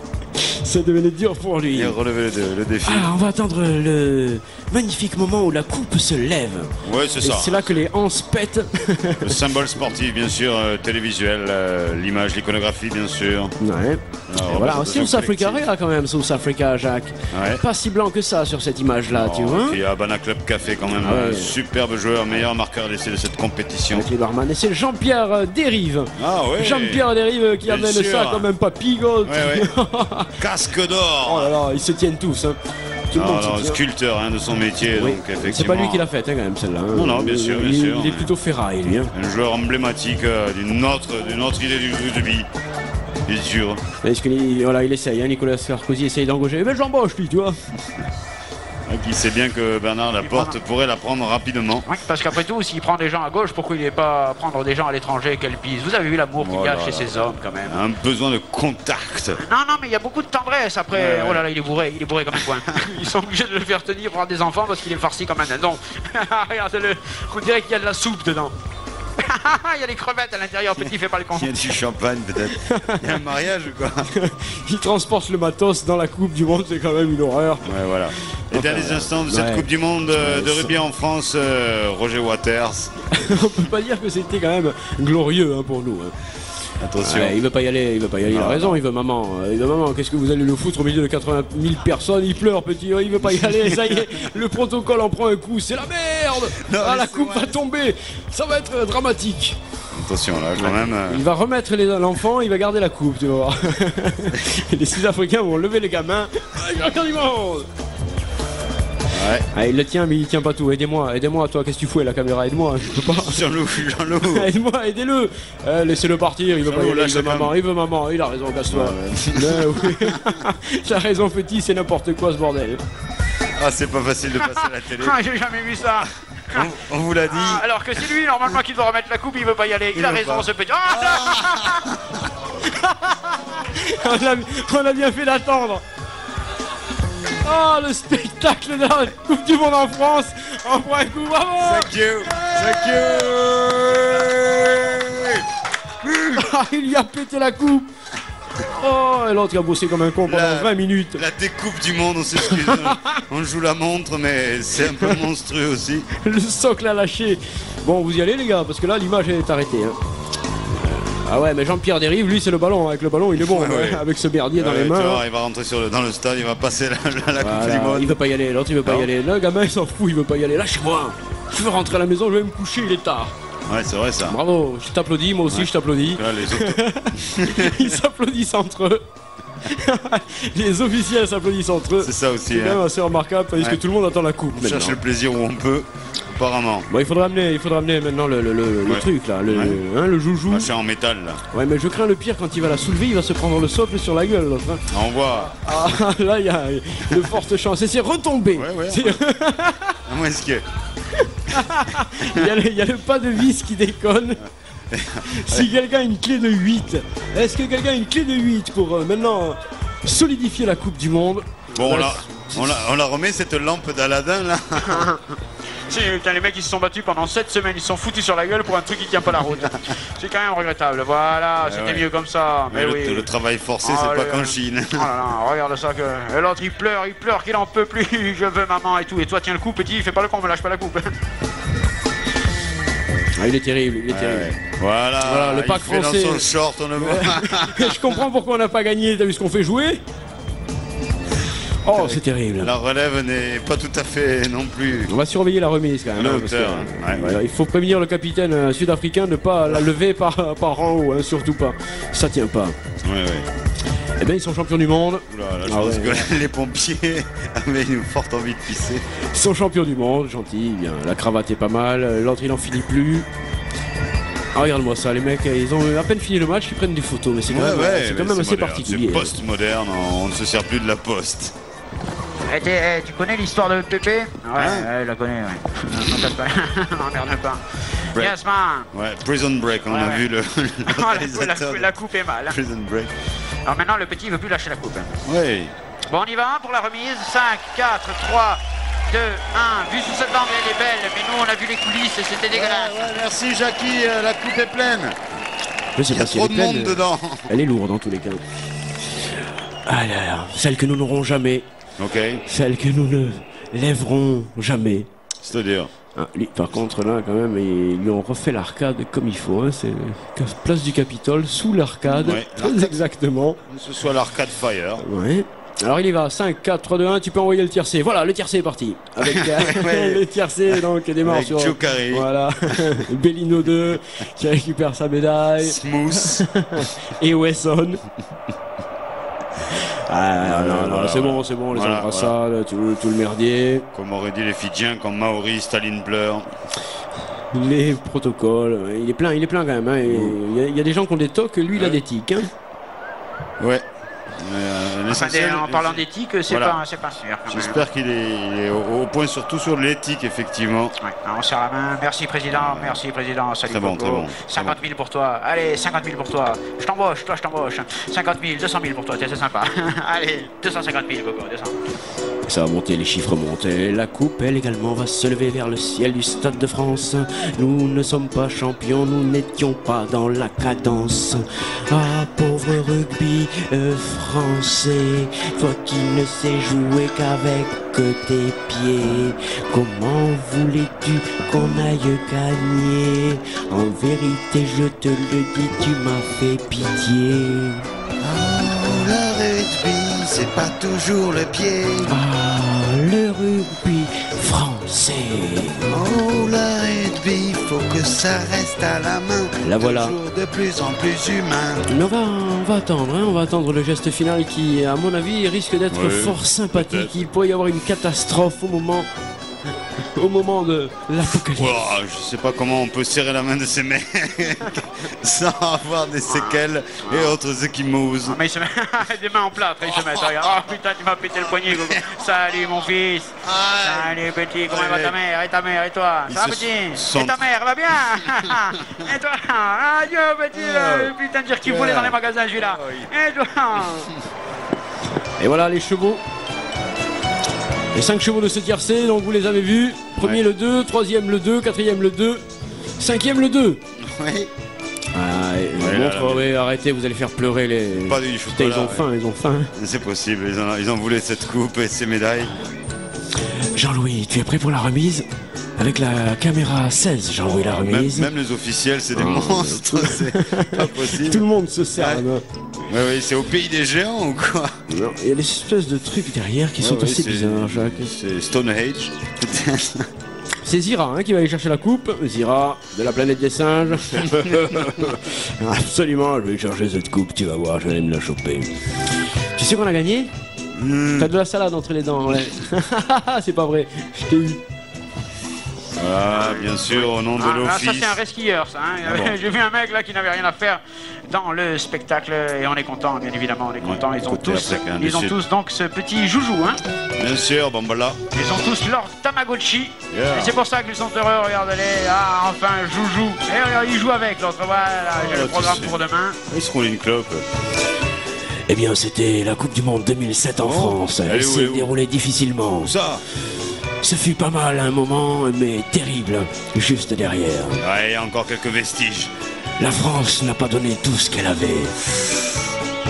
Ça devenait dur pour lui. Il a relevé le défi. Ah, on va attendre le magnifique moment où la coupe se lève. Ouais, c'est ça. C'est là que les hanches pètent. Le symbole sportif, bien sûr, télévisuel, l'image, l'iconographie, bien sûr. Ouais. Alors, voilà, aussi South Africa, regarde quand même, South Africa, Jacques. Ouais. Pas si blanc que ça sur cette image-là, tu vois. Il y a Habana Club Café quand même, Ah ouais. superbe joueur, meilleur marqueur d'essai de cette compétition. Avec les barman. Et c'est Jean-Pierre Dérive. Ah ouais. Jean-Pierre Dérive qui Bien amène sûr. ça comme un papigot. Ouais, ouais. Casque d'or. Oh là là, ils se tiennent tous. Hein. Tout le monde se tient. Sculpteur de son métier, Oui. donc effectivement. C'est pas lui qui l'a faite, hein, quand même, celle-là. Hein. Non, non, bien sûr, bien sûr. Il est plutôt ferraille, lui. Hein. Un joueur emblématique d'une autre idée du rugby. Bien sûr. Parce que, voilà, il essaye, hein, Nicolas Sarkozy essaye d'engager. Mais j'embauche, lui, tu vois. Qui sait bien que Bernard Laporte pourrait la prendre rapidement. Oui, parce qu'après tout, s'il prend des gens à gauche, pourquoi il n'est pas prendre des gens à l'étranger qu'elle pise? Vous avez vu l'amour qu'il y a chez ces hommes, quand même. Un besoin de contact. Non, mais il y a beaucoup de tendresse après. Ouais. Oh là là, il est bourré comme un coin. Ils sont obligés de le faire tenir pour avoir des enfants parce qu'il est farci comme un dindon. Regardez-le, on dirait qu'il y a de la soupe dedans. Il y a des crevettes à l'intérieur, petit, fais pas le con. Il y a du champagne peut-être. Il y a un mariage ou quoi? Il transporte le matos dans la Coupe du Monde, c'est quand même une horreur. Ouais, voilà. Les derniers instants de cette Coupe du Monde de rugby en France, Roger Waters. On peut pas dire que c'était quand même glorieux, hein, pour nous. Hein. Attention. Ouais, il veut pas y aller, il a raison, il veut maman. Qu'est-ce que vous allez le foutre au milieu de 80 000 personnes? Il pleure, petit, il veut pas y aller, ça y est, le protocole en prend un coup, c'est la merde. Non, la coupe va tomber, ça va être dramatique. Attention là, quand même. Il va remettre l'enfant, il va garder la coupe, tu vas voir. Les Sud-Africains vont lever les gamins. Il va du monde. Ouais. Ah, il le tient, mais il tient pas tout. Aidez-moi, toi, qu'est-ce que tu fous à la caméra? Aide-moi, je peux pas. Jean-Loup. Aide-moi, aidez-le. Laissez-le partir, il veut pas y aller, il veut maman, il a raison, casse-toi. Oui. T'as raison, petit, c'est n'importe quoi ce bordel. Ah, c'est pas facile de passer à la télé. Ah, j'ai jamais vu ça. On vous l'a dit. Alors que c'est lui, normalement, qui doit remettre la coupe, il veut pas y aller. Il a raison, pas. ce petit. On a bien fait d'attendre. Oh, le spectacle de la Coupe du Monde en France. On prend un coup, bravo. Thank you. Il lui a pété la coupe. Oh, et l'autre il a bossé comme un con pendant 20 minutes. La découpe du monde, on s'excuse. On joue la montre, mais c'est un peu monstrueux aussi. Le socle a lâché. Bon, vous y allez, les gars, parce que là, l'image est arrêtée. Hein. Ah ouais, mais Jean-Pierre Dérive, lui, c'est le ballon. Avec le ballon, il est bon, ouais. Avec ce merdier dans les mains. Tu vois, il va rentrer dans le stade, il va passer la Coupe du Monde. Il veut pas y aller, l'autre, il veut pas y aller. Le gamin, il s'en fout, il veut pas y aller. Lâchez-moi. Je veux rentrer à la maison, je vais me coucher, il est tard. Ouais, c'est vrai ça. Bravo, je t'applaudis, moi aussi je t'applaudis. Là, les autres... Ils s'applaudissent entre eux. Les officiels s'applaudissent entre eux. C'est ça aussi. C'est quand même assez remarquable, tandis que tout le monde attend la coupe. On cherche le plaisir où on peut, apparemment. Bon, il faudra amener maintenant le truc là, le joujou. Machin en métal là. Ouais, mais je crains le pire quand il va la soulever, il va se prendre le socle sur la gueule l'autre. Hein. On voit. Ah, là il y a de fortes chances. Et c'est retombé. Ouais. À moins que... il y a le pas de vis qui déconne. Si quelqu'un a une clé de 8, est-ce que quelqu'un a une clé de 8 pour maintenant solidifier la Coupe du Monde? Bon, on la remet cette lampe d'Aladin là. Si, putain, les mecs ils se sont battus pendant 7 semaines, ils se sont foutus sur la gueule pour un truc qui tient pas la route. C'est quand même regrettable, voilà, c'était mieux comme ça. Mais oui. Le travail forcé, c'est pas qu'en Chine. Oh là là, regarde ça que. Et l'autre il pleure qu'il en peut plus, je veux maman et tout. Et toi tiens le coup petit, fais pas le con, me lâche pas la coupe. Ah, il est terrible, Voilà, le pack il fait français. dans son short, on le voit. Je comprends pourquoi on n'a pas gagné, t'as vu ce qu'on fait jouer? Oh, c'est terrible. La relève n'est pas tout à fait non plus. On va surveiller la remise quand même. À la hauteur. Il faut prévenir le capitaine sud-africain de ne pas la lever par en haut, hein, surtout pas. Ça tient pas. Ouais. Eh bien, ils sont champions du monde. Oula, je pense que les pompiers avaient une forte envie de pisser. Ils sont champions du monde, gentil. Bien, la cravate est pas mal. L'autre, il n'en finit plus. Ah, regarde-moi ça, les mecs, ils ont à peine fini le match, ils prennent des photos, mais c'est quand même assez particulier. C'est post-moderne, on ne se sert plus de la poste. Tu connais l'histoire de Pépé? Ouais, je la connais, ouais. N'emmerde pas. Break. Yes, man. Ouais, Prison Break, on a vu le la coupe est mal. Prison Break. Alors maintenant, le petit, il veut plus lâcher la coupe. Oui. Bon, on y va pour la remise. 5, 4, 3, 2, 1. Vue sous cet angle, elle est belle, mais nous, on a vu les coulisses et c'était dégueulasse. Ouais, merci, Jackie. La coupe est pleine. Je sais Il y a pas si trop elle est de monde pleine. dedans. Elle est lourde, en tous les cas. Alors, celle que nous n'aurons jamais. Ok. Celle que nous ne lèverons jamais. C'est-à-dire Lui, par contre, là, quand même, ils lui ont refait l'arcade comme il faut. Hein. C'est place du Capitole, sous l'arcade. Ouais, Très exactement. Que ce soit l'Arcade Fire. Ouais. Alors il y va, 5, 4, 3, 2, 1, tu peux envoyer le tiercé. Voilà, le tiercé est parti. Avec le tiercé donc démarre Avec sur... Joe Carey. Voilà. Bellino 2 qui récupère sa médaille. Smooth. Et Wesson. Non, voilà, c'est bon, les voilà, embrassades, tout le merdier. Comme auraient dit les Fidjiens quand Maori, Staline pleure. Les protocoles, il est plein quand même. Hein. Il y a des gens qui ont des tocs, lui il a des tics. Hein. Ouais. En parlant d'éthique, c'est voilà. pas sûr. J'espère qu'il est au point, surtout sur l'éthique, effectivement. Ouais, on serre la main. Merci, président. Salut, très bon. 50 000 pour toi. Allez, 50 000 pour toi. Je t'embauche. 50 000, 200 000 pour toi. C'est sympa. Allez, 250 000, Coco, 200. Ça va monter, les chiffres montent. Et la coupe, elle également, va se lever vers le ciel du Stade de France. Nous ne sommes pas champions, nous n'étions pas dans la cadence. Ah, pauvre rugby français, toi qui ne sais jouer qu'avec tes pieds. Comment voulais-tu qu'on aille gagner? En vérité, je te le dis, tu m'as fait pitié. Oh, le rugby, c'est pas toujours le pied. Ah, le rugby français. Oh, le rugby, faut que ça reste à la main. La voilà. Toujours de plus en plus humain. Mais on va attendre, hein, on va attendre le geste final qui, à mon avis, risque d'être fort sympathique. Il pourrait y avoir une catastrophe au moment de l'apocalypse. Wow, je sais pas comment on peut serrer la main de ces mecs sans avoir des séquelles et autres échymoses. Mais il se met des mains en plâtre, il se met. Regarde. Oh putain, tu m'as pété le poignet, Coco. Salut mon fils. Salut petit, comment va ta mère et toi? Ça va petit? Et ta mère va bien? Et toi? Adieu petit, putain de dire qu'il voulait dans les magasins celui-là. Et toi? Et voilà les chevaux. Les 5 chevaux de ce tiercé, donc vous les avez vus. Premier le 2, troisième le 2, quatrième le 2, cinquième le 2. Oui. Arrêtez, vous allez faire pleurer les... Pas du chocolat. Putain, ils ont faim. C'est possible, ils en voulaient cette coupe et ces médailles. Jean-Louis, tu es prêt pour la remise? Avec la caméra 16, Jean-Louis, la remise. Même les officiels, c'est des monstres, c'est pas possible. Tout le monde se sert la main. Oui, c'est au pays des géants ou quoi? Non, il y a des espèces de trucs derrière qui sont assez bizarres, Jacques. C'est Stonehenge. C'est Zira qui va aller chercher la coupe. Zira de la planète des singes. Absolument, je vais chercher cette coupe, tu vas voir, je vais aller me la choper. Tu sais qu'on a gagné? T'as de la salade entre les dents, ouais. C'est pas vrai, je t'ai eu. Voilà, bien sûr, au nom de l'office. Ça c'est un resquilleur, ça. Hein. Bon. J'ai vu un mec là qui n'avait rien à faire dans le spectacle et on est content, bien évidemment, on est content. Ils ont tous donc ce petit joujou, hein. Bien sûr, bon bah là. Ils ont tous leur Tamagotchi. Yeah. Et c'est pour ça qu'ils sont heureux, regardez-les. Ah, enfin, joujou. Et regarde, ils jouent avec l'autre. Voilà, j'ai le programme pour demain. Ils seront une clope. Eh bien, c'était la Coupe du Monde 2007 en France. Elle s'est déroulée difficilement. Où ça? Ce fut pas mal à un moment, mais terrible, juste derrière. Ouais, il y a encore quelques vestiges. La France n'a pas donné tout ce qu'elle avait.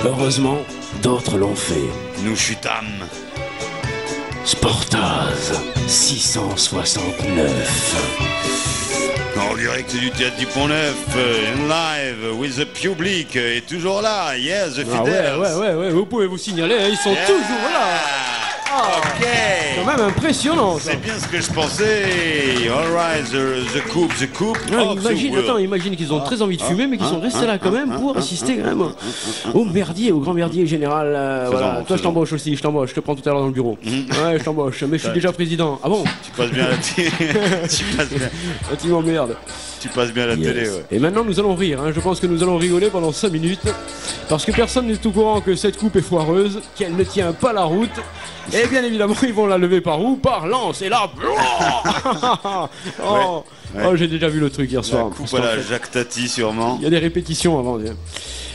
Heureusement, d'autres l'ont fait. Nous chutâmes. Sportaz 669. En direct du théâtre du Pont-Neuf, in live, with the public, est toujours là, yes, the Fidels. Ouais, vous pouvez vous signaler, ils sont toujours là. Ok. Quand même impressionnant. C'est bien ce que je pensais. All right, the coupe. Imagine qu'ils ont très envie de fumer, mais qu'ils sont restés là quand même pour assister quand même au merdier, au grand merdier général. Voilà. Toi, je t'embauche aussi, je te prends tout à l'heure dans le bureau. Ouais, je t'embauche, mais je suis déjà président. Ah bon? Tu passes bien là-dessus. Tu passes bien. Tu m'emmerdes. tu passes bien à la télé, ouais. Et maintenant nous allons rire, hein. Je pense que nous allons rigoler pendant 5 minutes. Parce que personne n'est au courant que cette coupe est foireuse, qu'elle ne tient pas la route. Et bien évidemment ils vont la lever par où? Par lance. Et là... oh, Ouais. Oh, j'ai déjà vu le truc hier soir. La coupe à la Jacques Tati sûrement. Il y a des répétitions avant.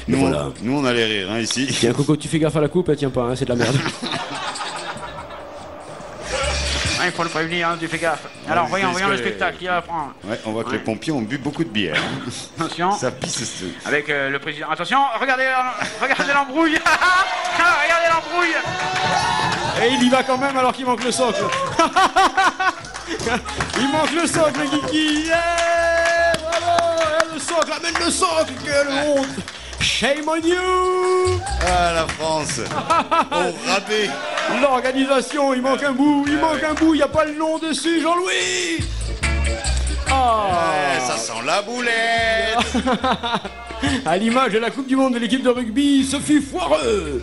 Nous, voilà. Nous on allait rire hein, ici. Tiens Coco, tu fais gaffe à la coupe, elle tient pas, hein, c'est de la merde. Il faut le prévenir, hein, tu fais gaffe. Alors voyons le spectacle, qui va prendre. Ouais, on voit que les pompiers ont bu beaucoup de bière. Attention. Ça pisse ce... Avec le président. Attention, regardez l'embrouille. Regardez l'embrouille. Et il y va quand même alors qu'il manque le socle. Il manque le socle, Guigui. Yeah, bravo. Le socle, amène le socle. Quelle honte. Shame on you. Ah, la France. Au rabais. L'organisation, il manque un bout, il n'y a pas le nom dessus, Jean-Louis. Ouais, ça sent la boulette. À l'image de la Coupe du Monde de l'équipe de rugby, ce fut foireux.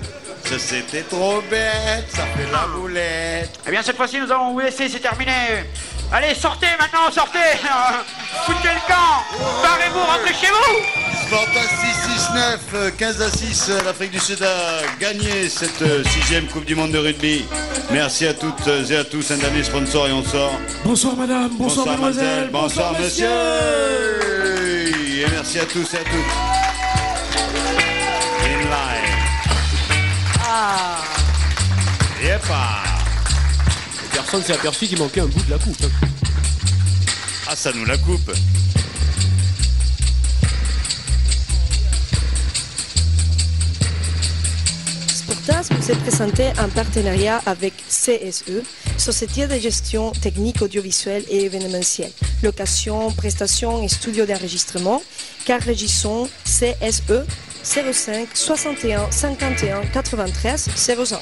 C'était trop bête, ça fait la boulette. Eh bien cette fois-ci nous allons vous laisser, c'est terminé. Allez, sortez maintenant, sortez. Foutez le camp. Barrez-vous, rentrez chez vous. Sparta 6-6-9, 15-6, l'Afrique du Sud a gagné cette 6e Coupe du Monde de rugby. Merci à toutes et à tous, un dernier sponsor et on sort. Bonsoir madame, bonsoir mademoiselle, bonsoir monsieur. Et merci à tous et à toutes. In live. Ah. Yepa. Personne s'est aperçu qu'il manquait un bout de la coupe. Ah, ça nous la coupe. Sportas vous est présenté en partenariat avec CSE, Société de gestion technique audiovisuelle et événementielle. Location, prestation et studio d'enregistrement. Car régissons CSE 05 61 51 93 05.